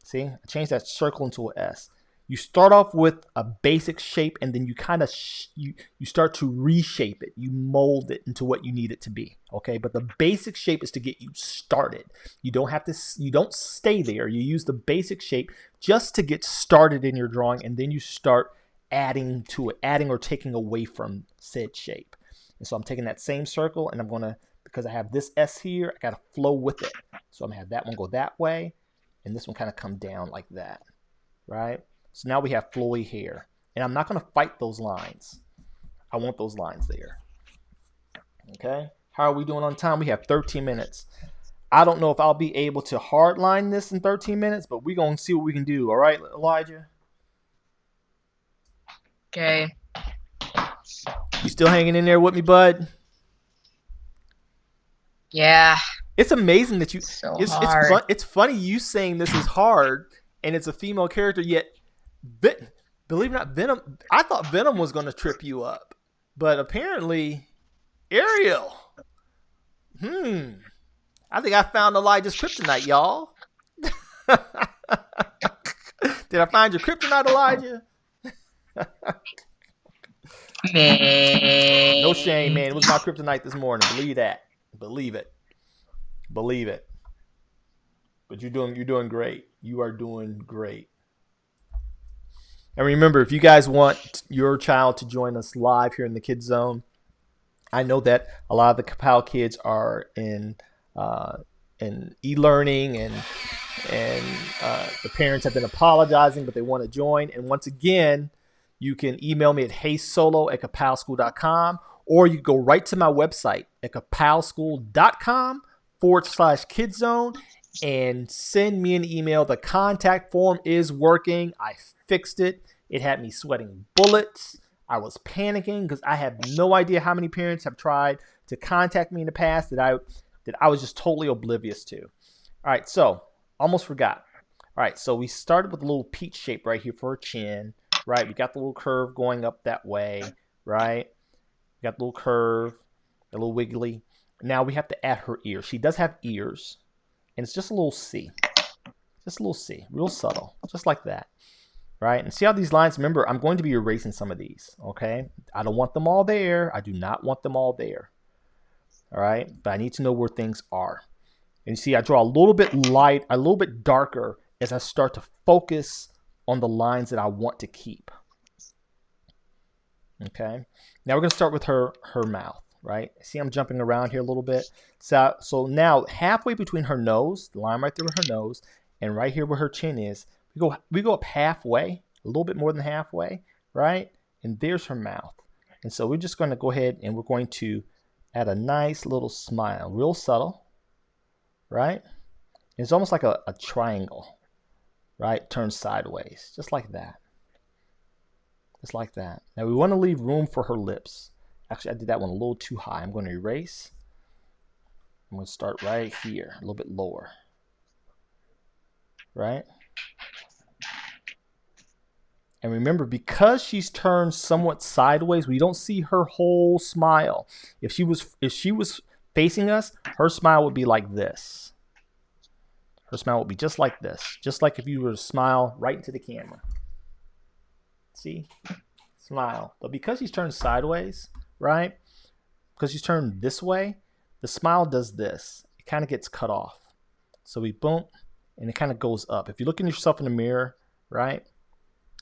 See, I changed that circle into an S. You start off with a basic shape and then you kind of, you start to reshape it. You mold it into what you need it to be. Okay, but the basic shape is to get you started. You don't have to, you don't stay there. You use the basic shape just to get started in your drawing, and then you start adding to it, adding or taking away from said shape. And so I'm taking that same circle and I'm going to, because I have this S here, I got to flow with it. So I'm going to have that one go that way and this one kind of come down like that, right? So now we have flowy hair, and I'm not going to fight those lines. I want those lines there. Okay. How are we doing on time? We have 13 minutes. I don't know if I'll be able to hard line this in 13 minutes, but we're going to see what we can do. All right, Elijah? Okay. You still hanging in there with me, bud? Yeah. It's amazing that you. So It's hard. it's funny you saying this is hard, and it's a female character. Yet, believe it or not, Venom. I thought Venom was going to trip you up, but apparently, Ariel. I think I found Elijah's kryptonite, y'all. Did I find your kryptonite, Elijah? No shame, man. It was my kryptonite this morning. Believe that. Believe it. Believe it. But you're doing great. You are doing great. And remember, if you guys want your child to join us live here in the Kids Zone, I know that a lot of the KAPOW kids are in e-learning, and the parents have been apologizing, but they want to join. And once again, you can email me at heysolo@kapowschool.com, or you can go right to my website at kapowschool.com/kidzone and send me an email. The contact form is working. I fixed it. It had me sweating bullets. I was panicking because I have no idea how many parents have tried to contact me in the past that I was just totally oblivious to. All right, so almost forgot. All right, so we started with a little peach shape right here for her chin, right? We got the little curve going up that way, right? We got the little curve, a little wiggly. Now we have to add her ear. She does have ears, and it's just a little C. Just a little C, real subtle, just like that. Right? And see how these lines, remember, I'm going to be erasing some of these, okay? I don't want them all there. I do not want them all there. All right? But I need to know where things are. And you see, I draw a little bit light, a little bit darker as I start to focus on the lines that I want to keep. Okay? Now we're going to start with her mouth, right? See, I'm jumping around here a little bit. So now halfway between her nose, the line right there with her nose, and right here where her chin is, we go up halfway, a little bit more than halfway, right? And there's her mouth. And so we're just going to go ahead and we're going to add a nice little smile, real subtle, right? It's almost like a triangle, right? Turned sideways, just like that. Just like that. Now we want to leave room for her lips. Actually, I did that one a little too high. I'm going to erase. I'm going to start right here, a little bit lower, right? And remember, because she's turned somewhat sideways, we don't see her whole smile. If she was facing us, her smile would be like this. Her smile would be just like this. Just like if you were to smile right into the camera. See? Smile. But because she's turned sideways, right? Because she's turned this way, the smile does this. It kind of gets cut off. So we boom, and it kind of goes up. If you're looking at yourself in the mirror, right?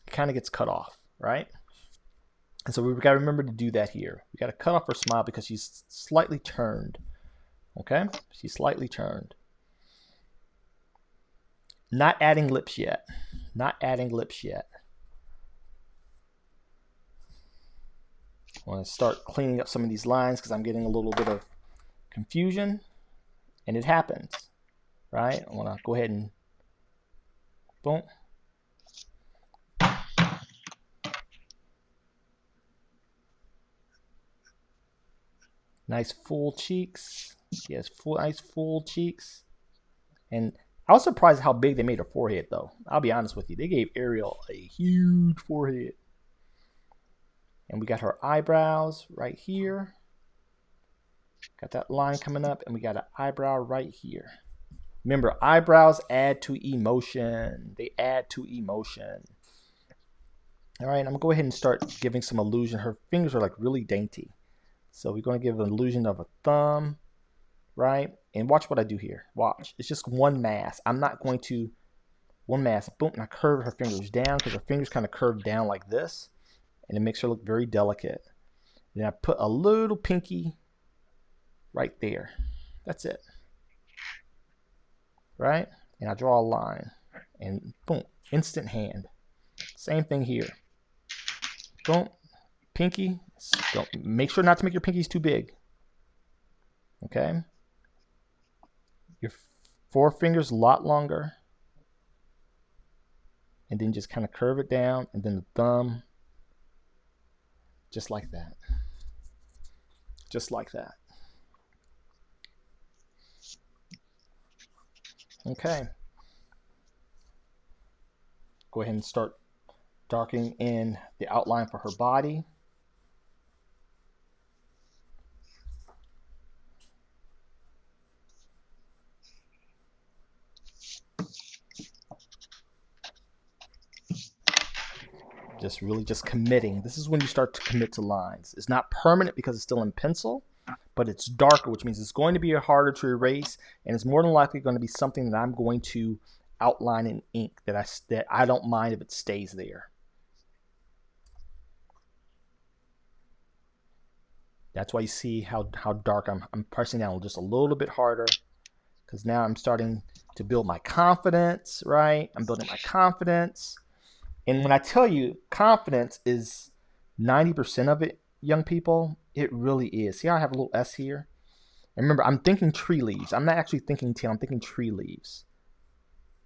It kind of gets cut off, right? And so we've got to remember to do that here. We got to cut off her smile because she's slightly turned. Okay? She's slightly turned. Not adding lips yet. Not adding lips yet. I want to start cleaning up some of these lines because I'm getting a little bit of confusion. And it happens, right? I want to go ahead and boom. Nice full cheeks. Yes, nice full cheeks. And I was surprised how big they made her forehead, though. I'll be honest with you. They gave Ariel a huge forehead. And we got her eyebrows right here. Got that line coming up, and we got an eyebrow right here. Remember, eyebrows add to emotion. They add to emotion. All right, I'm going to go ahead and start giving some illusion. Her fingers are like really dainty. So we're going to give an illusion of a thumb, right? And watch what I do here. Watch. It's just one mass. I'm not going to, one mass. Boom, and I curve her fingers down because her fingers kind of curve down like this. And it makes her look very delicate. Then I put a little pinky right there. That's it. Right? And I draw a line. And boom, instant hand. Same thing here. Boom, pinky. Don't, make sure not to make your pinkies too big. Okay? Your forefingers a lot longer. And then just kind of curve it down. And then the thumb. Just like that. Just like that. Okay. Go ahead and start darkening in the outline for her body. Just really just committing. This is when you start to commit to lines. It's not permanent because it's still in pencil, but it's darker, which means it's going to be harder to erase, and it's more than likely going to be something that I'm going to outline in ink that I don't mind if it stays there. That's why you see how dark I'm pressing down just a little bit harder, because now I'm starting to build my confidence, right? I'm building my confidence. And when I tell you confidence is 90% of it, young people, it really is. See how I have a little S here? And remember, I'm thinking tree leaves. I'm not actually thinking tail. I'm thinking tree leaves,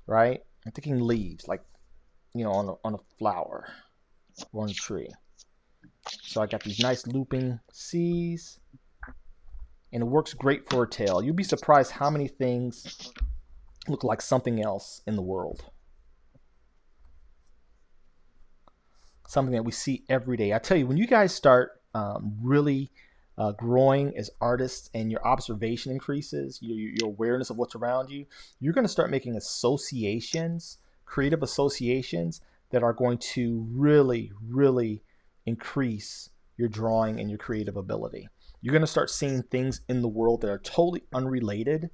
right? I'm thinking leaves, like, you know, on a flower or on a tree. So I got these nice looping C's, and it works great for a tail. You'd be surprised how many things look like something else in the world. Something that we see every day. I tell you, when you guys start really growing as artists and your observation increases, your awareness of what's around you, you're going to start making associations, creative associations that are going to really, really increase your drawing and your creative ability. You're going to start seeing things in the world that are totally unrelated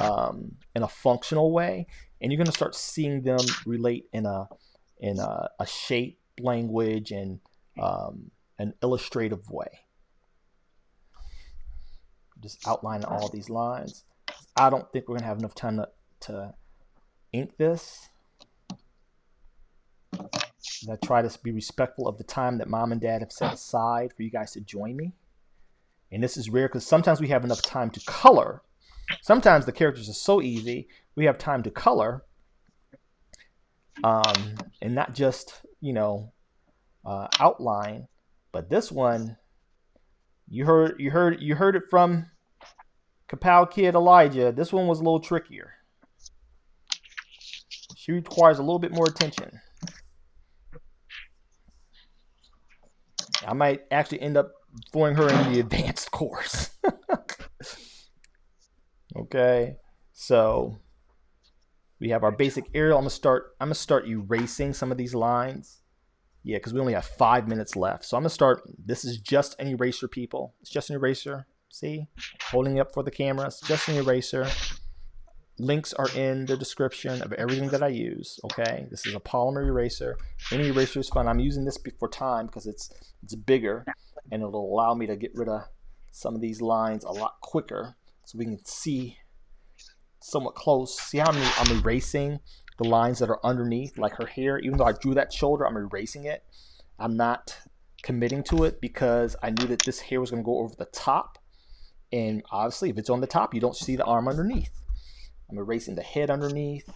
in a functional way, and you're going to start seeing them relate in a shape, language, and an illustrative way. Just outlining all these lines. I don't think we're going to have enough time to ink this. I try to be respectful of the time that mom and dad have set aside for you guys to join me. And this is rare because sometimes we have enough time to color. Sometimes the characters are so easy, we have time to color, and not just, you know, outline. But this one, you heard it from Ka-Pow Kid Elijah. This one was a little trickier. She requires a little bit more attention. I might actually end up throwing her in the advanced course. Okay, so we have our basic Ariel. I'm gonna start erasing some of these lines. Yeah, because we only have 5 minutes left. So I'm gonna start. This is just an eraser, people. It's just an eraser. See, holding it up for the camera. It's just an eraser. Links are in the description of everything that I use. Okay, this is a polymer eraser. Any eraser is fine. I'm using this for time because it's bigger, and it'll allow me to get rid of some of these lines a lot quicker, so we can see somewhat close. See how I'm erasing the lines that are underneath, like her hair. Even though I drew that shoulder, I'm erasing it. I'm not committing to it because I knew that this hair was going to go over the top, and obviously if it's on the top, you don't see the arm underneath. I'm erasing the head underneath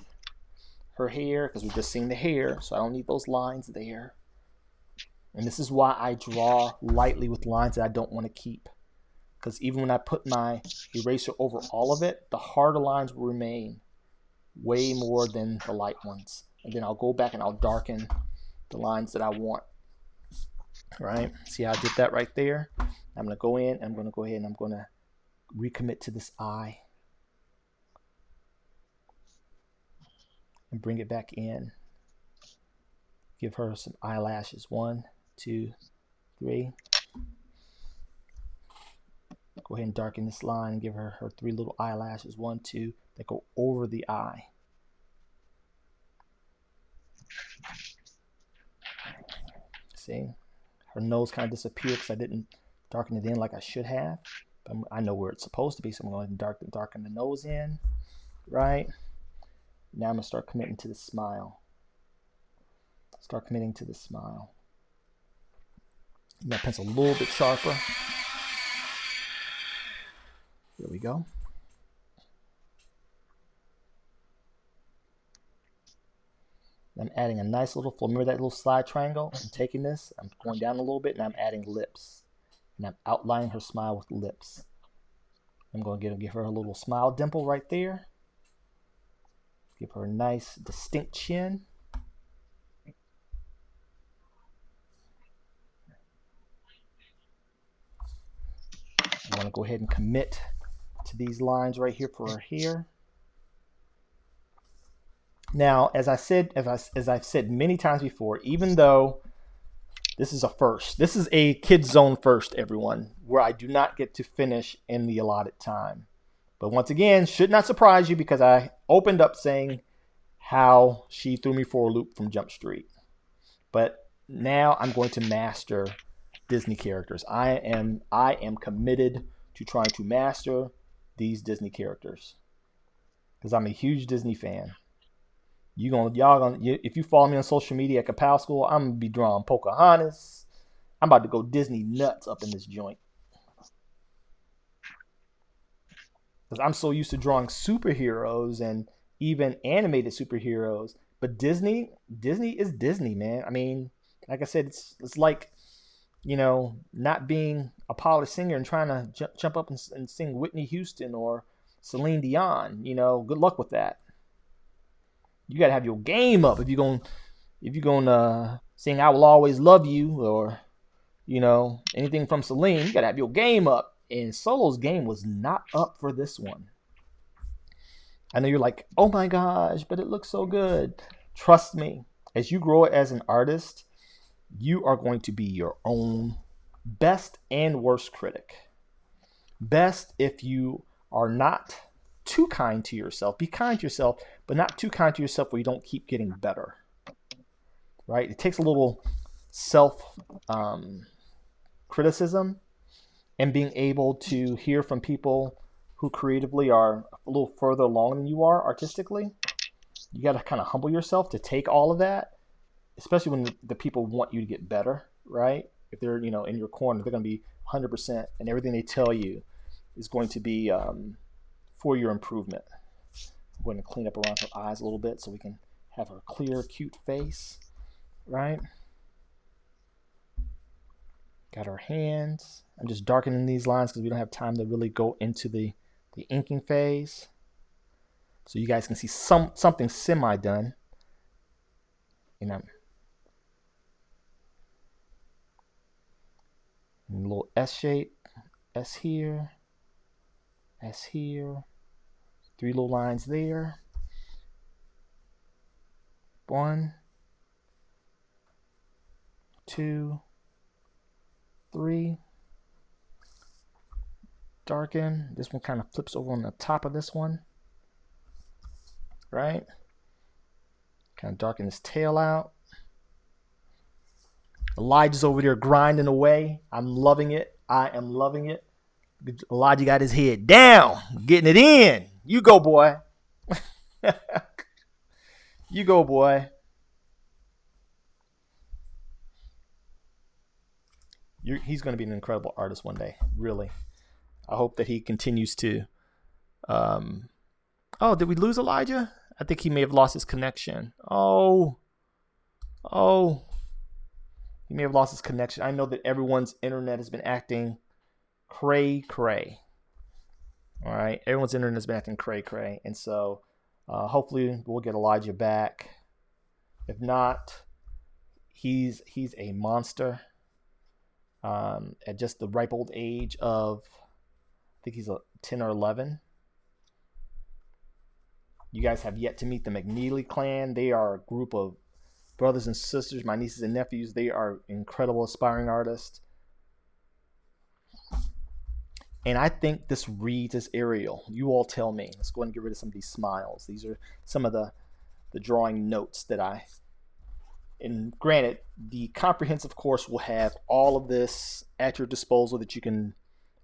her hair because we're just seeing the hair, so I don't need those lines there. And this is why I draw lightly with lines that I don't want to keep, because even when I put my eraser over all of it, the harder lines will remain way more than the light ones. And then I'll go back and I'll darken the lines that I want. Right? See how I did that right there? I'm going to go in, I'm going to go ahead and I'm going to recommit to this eye. And bring it back in. Give her some eyelashes. 1, 2, 3. Go ahead and darken this line and give her 3 little eyelashes. 1, 2, that go over the eye. See? Her nose kind of disappeared because I didn't darken it in like I should have. But I know where it's supposed to be, so I'm going to darken the nose in. Right? Now I'm going to start committing to the smile. Start committing to the smile. That pencil a little bit sharper. There we go. I'm adding a nice little flow. Remember that little slide triangle? I'm taking this, I'm going down a little bit, and I'm adding lips. And I'm outlining her smile with lips. I'm going to give her a little smile dimple right there. Give her a nice, distinct chin. I want to go ahead and commit to these lines right here for her hair. Now, as I've said many times before, even though This is a first. This is a KIDZONE first, everyone, where I do not get to finish in the allotted time. But once again, should not surprise you because I opened up saying how she threw me for a loop from Jump Street. But now I'm going to master Disney characters. I am committed to trying to master these Disney characters because I'm a huge Disney fan. If you follow me on social media at KAPOW School, I'm gonna be drawing Pocahontas. I'm about to go Disney nuts up in this joint because I'm so used to drawing superheroes and even animated superheroes. But Disney is Disney, man. I mean, like I said, it's like not being a polished singer and trying to jump up and sing Whitney Houston or Celine Dion. Good luck with that. You gotta have your game up if you're gonna sing "I Will Always Love You" or anything from Celine. You gotta have your game up, and Solo's game was not up for this one. I know you're like, oh my gosh, but it looks so good. Trust me, as you grow as an artist, you are going to be your own best and worst critic. Best if you are not too kind to yourself. Be kind to yourself, but not too kind to yourself where you don't keep getting better. Right? It takes a little self criticism and being able to hear from people who creatively are a little further along than you are artistically. You got to kind of humble yourself to take all of that, especially when the people want you to get better, right? If they're in your corner, they're going to be 100%, and everything they tell you is going to be for your improvement. I'm going to clean up around her eyes a little bit so we can have her clear, cute face, right? Got her hands. I'm just darkening these lines because we don't have time to really go into the inking phase. So you guys can see something semi done. A little S shape, S here, S here, 3 little lines there. 1, 2, 3. Darken. This one kind of flips over on the top of this one, right? Kind of darken his tail out. Elijah's over there grinding away. I'm loving it. I am loving it. Elijah got his head down, getting it in. You go, boy. You go, boy. He's going to be an incredible artist one day, really. I hope that he continues to. Oh, did we lose Elijah? I think he may have lost his connection. Oh. He may have lost his connection. I know that everyone's internet has been acting cray. All right, everyone's internet has been acting cray, and so hopefully we'll get Elijah back. If not, he's a monster. At just the ripe old age of, I think he's 10 or 11. You guys have yet to meet the McNeely clan. They are a group of brothers and sisters, my nieces and nephews. They are incredible aspiring artists. And I think this reads as ARIEL. You all tell me. Let's go ahead and get rid of some of these smiles. These are some of the drawing notes that and granted, the comprehensive course will have all of this at your disposal that you can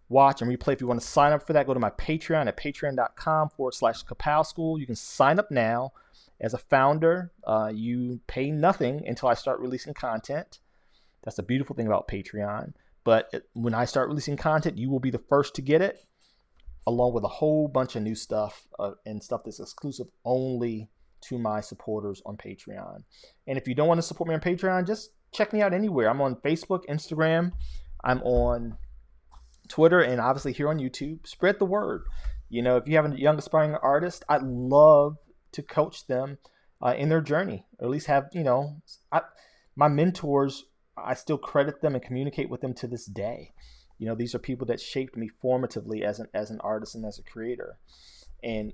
watch and replay. If you want to sign up for that, go to my Patreon at patreon.com/KAPOW School. You can sign up now. As a founder, you pay nothing until I start releasing content. That's the beautiful thing about Patreon. But when I start releasing content, you will be the first to get it, along with a whole bunch of new stuff and stuff that's exclusive only to my supporters on Patreon. And if you don't want to support me on Patreon, just check me out anywhere. I'm on Facebook, Instagram. I'm on Twitter, and obviously here on YouTube. Spread the word. If you have a young aspiring artist, I'd love to coach them in their journey, or at least have, my mentors, I still credit them and communicate with them to this day. These are people that shaped me formatively as an artist and as a creator. And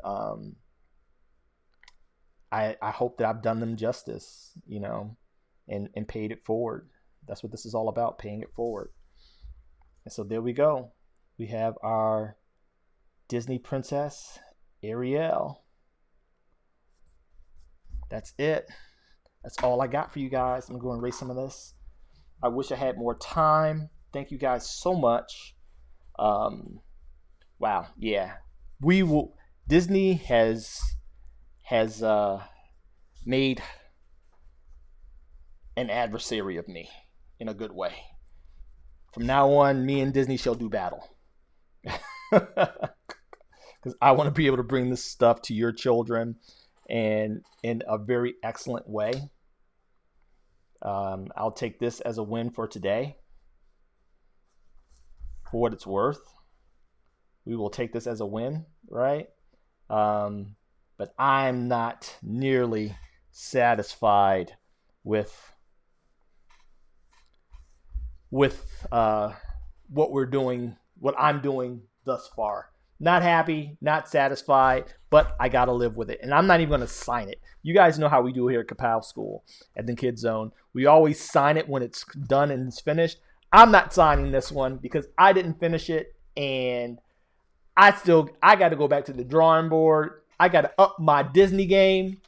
I hope that I've done them justice, and paid it forward. That's what this is all about, paying it forward. And so there we go. We have our Disney princess, Ariel. That's it. That's all I got for you guys. I'm going to erase some of this. I wish I had more time. Thank you guys so much. Wow, yeah. We will. Disney has made an adversary of me in a good way. From now on, me and Disney shall do battle. Because I want to be able to bring this stuff to your children and in a very excellent way. I'll take this as a win for today. For what it's worth, we will take this as a win, right? But I'm not nearly satisfied with what we're doing, what I'm doing thus far. Not happy, not satisfied, but I gotta live with it. And I'm not even gonna sign it. You guys know how we do here at Ka-Pow School at the KIDZONE. We always sign it when it's done and it's finished. I'm not signing this one because I didn't finish it, and I got to go back to the drawing board. I got to up my Disney game.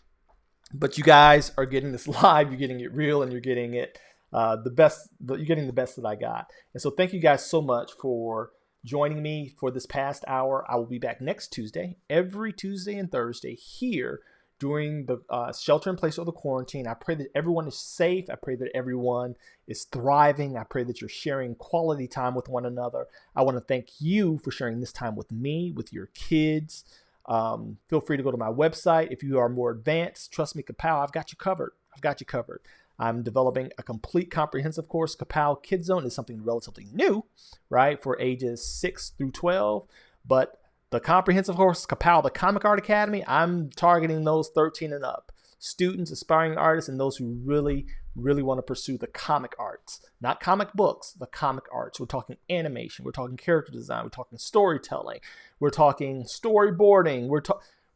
But you guys are getting this live. You're getting it real, and you're getting it the best. You're getting the best that I got. And so thank you guys so much for joining me for this past hour. I will be back next Tuesday, every Tuesday and Thursday here during the shelter in place or the quarantine. I pray that everyone is safe. I pray that everyone is thriving. I pray that you're sharing quality time with one another. I want to thank you for sharing this time with me, with your kids. Feel free to go to my website. If you are more advanced, trust me, Ka-Pow, I've got you covered. I've got you covered. I'm developing a complete comprehensive course. Ka-Pow KIDZONE is something relatively new, right, for ages 6 through 12. But the comprehensive course, Ka-Pow, the Comic Art Academy, I'm targeting those 13 and up. Students, aspiring artists, and those who really, really want to pursue the comic arts. Not comic books, the comic arts. We're talking animation. We're talking character design. We're talking storytelling. We're talking storyboarding. We're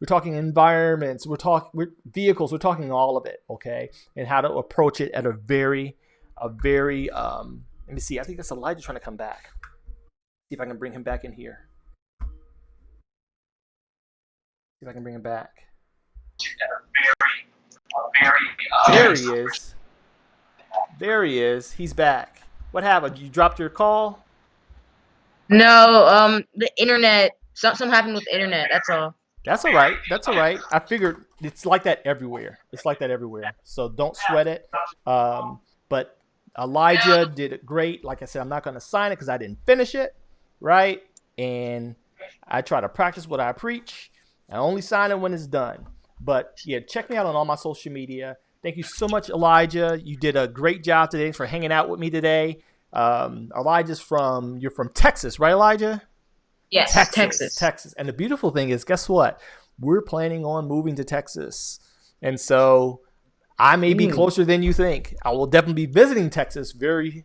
talking environments. We're talking vehicles. We're talking all of it, okay? And how to approach it at a very, let me see. I think that's Elijah trying to come back. See if I can bring him back in here. See if I can bring him back. There he is. There he is. He's back. What happened? You dropped your call? No, the internet. Something happened with the internet. That's all. That's all right. That's all right. I figured it's like that everywhere. It's like that everywhere. So don't sweat it. But Elijah did it great. Like I said, I'm not going to sign it because I didn't finish it, right? And I try to practice what I preach. I only sign it when it's done. But yeah, check me out on all my social media. Thank you so much, Elijah. You did a great job today. Thanks for hanging out with me today. Elijah's you're from Texas, right, Elijah? Yes, Texas. And the beautiful thing is, guess what? We're planning on moving to Texas. And so I may be closer than you think. I will definitely be visiting Texas very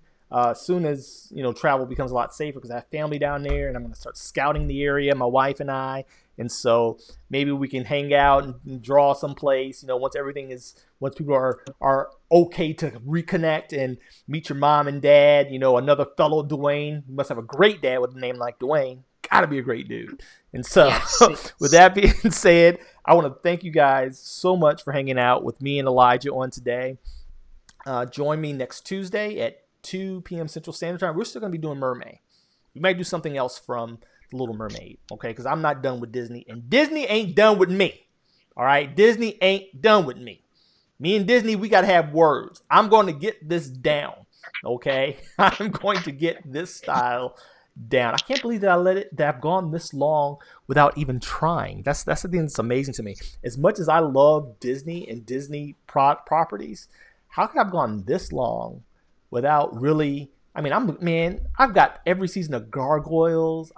soon as, travel becomes a lot safer because I have family down there and I'm going to start scouting the area, my wife and I. And so maybe we can hang out and draw someplace, once people are okay to reconnect and meet your mom and dad, another fellow Dwayne. You must have a great dad with a name like Dwayne. Gotta be a great dude. And so with that being said, I want to thank you guys so much for hanging out with me and Elijah on today. Join me next Tuesday at 2 p.m. Central Standard Time. We're still going to be doing Mermaid. We might do something else from The Little Mermaid, okay? Because I'm not done with Disney, and Disney ain't done with me, all right? Disney ain't done with me. Me and Disney, we got to have words. I'm going to get this down, okay? I'm going to get this style down. I can't believe that I've gone this long without even trying. That's the thing that's amazing to me. As much as I love Disney and Disney properties, how could I've gone this long without really? I mean, I've got every season of Gargoyles.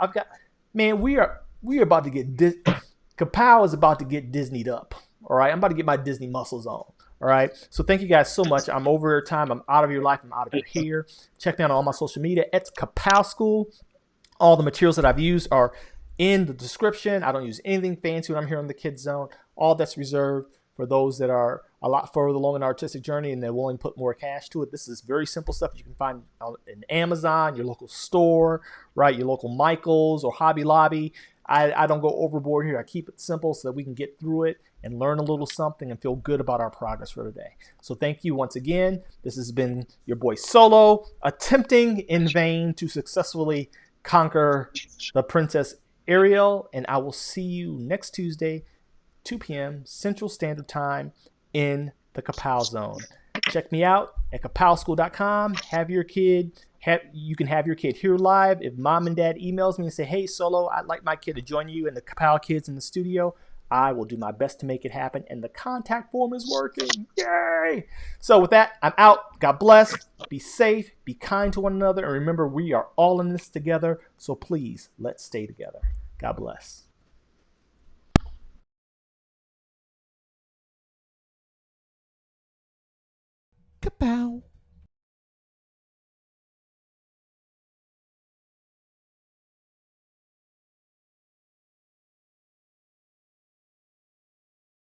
We are about to get Ka-Pow is about to get Disneyed up. All right, I'm about to get my Disney muscles on. All right, so thank you guys so much. I'm over your time. I'm out of your life. I'm out of your hair. Check me out on all my social media. It's Ka-Pow School. All the materials that I've used are in the description. I don't use anything fancy when I'm here on the KIDZONE. All that's reserved for those that are a lot further along in the artistic journey and they're willing to put more cash to it. This is very simple stuff you can find in Amazon, your local store, right? Your local Michael's or Hobby Lobby. I don't go overboard here. I keep it simple so that we can get through it and learn a little something and feel good about our progress for today. So thank you once again. This has been your boy Solo, attempting in vain to successfully conquer the Princess Ariel, and I will see you next Tuesday, 2 p.m. Central Standard Time in the KAPOW zone. Check me out at kapowschool.com. You can have your kid here live. If mom and dad emails me and say, hey, Solo, I'd like my kid to join you and the KAPOW kids in the studio, I will do my best to make it happen. And the contact form is working. Yay! So with that, I'm out. God bless. Be safe. Be kind to one another. And remember, we are all in this together. So please, let's stay together. God bless. Ka-Pow.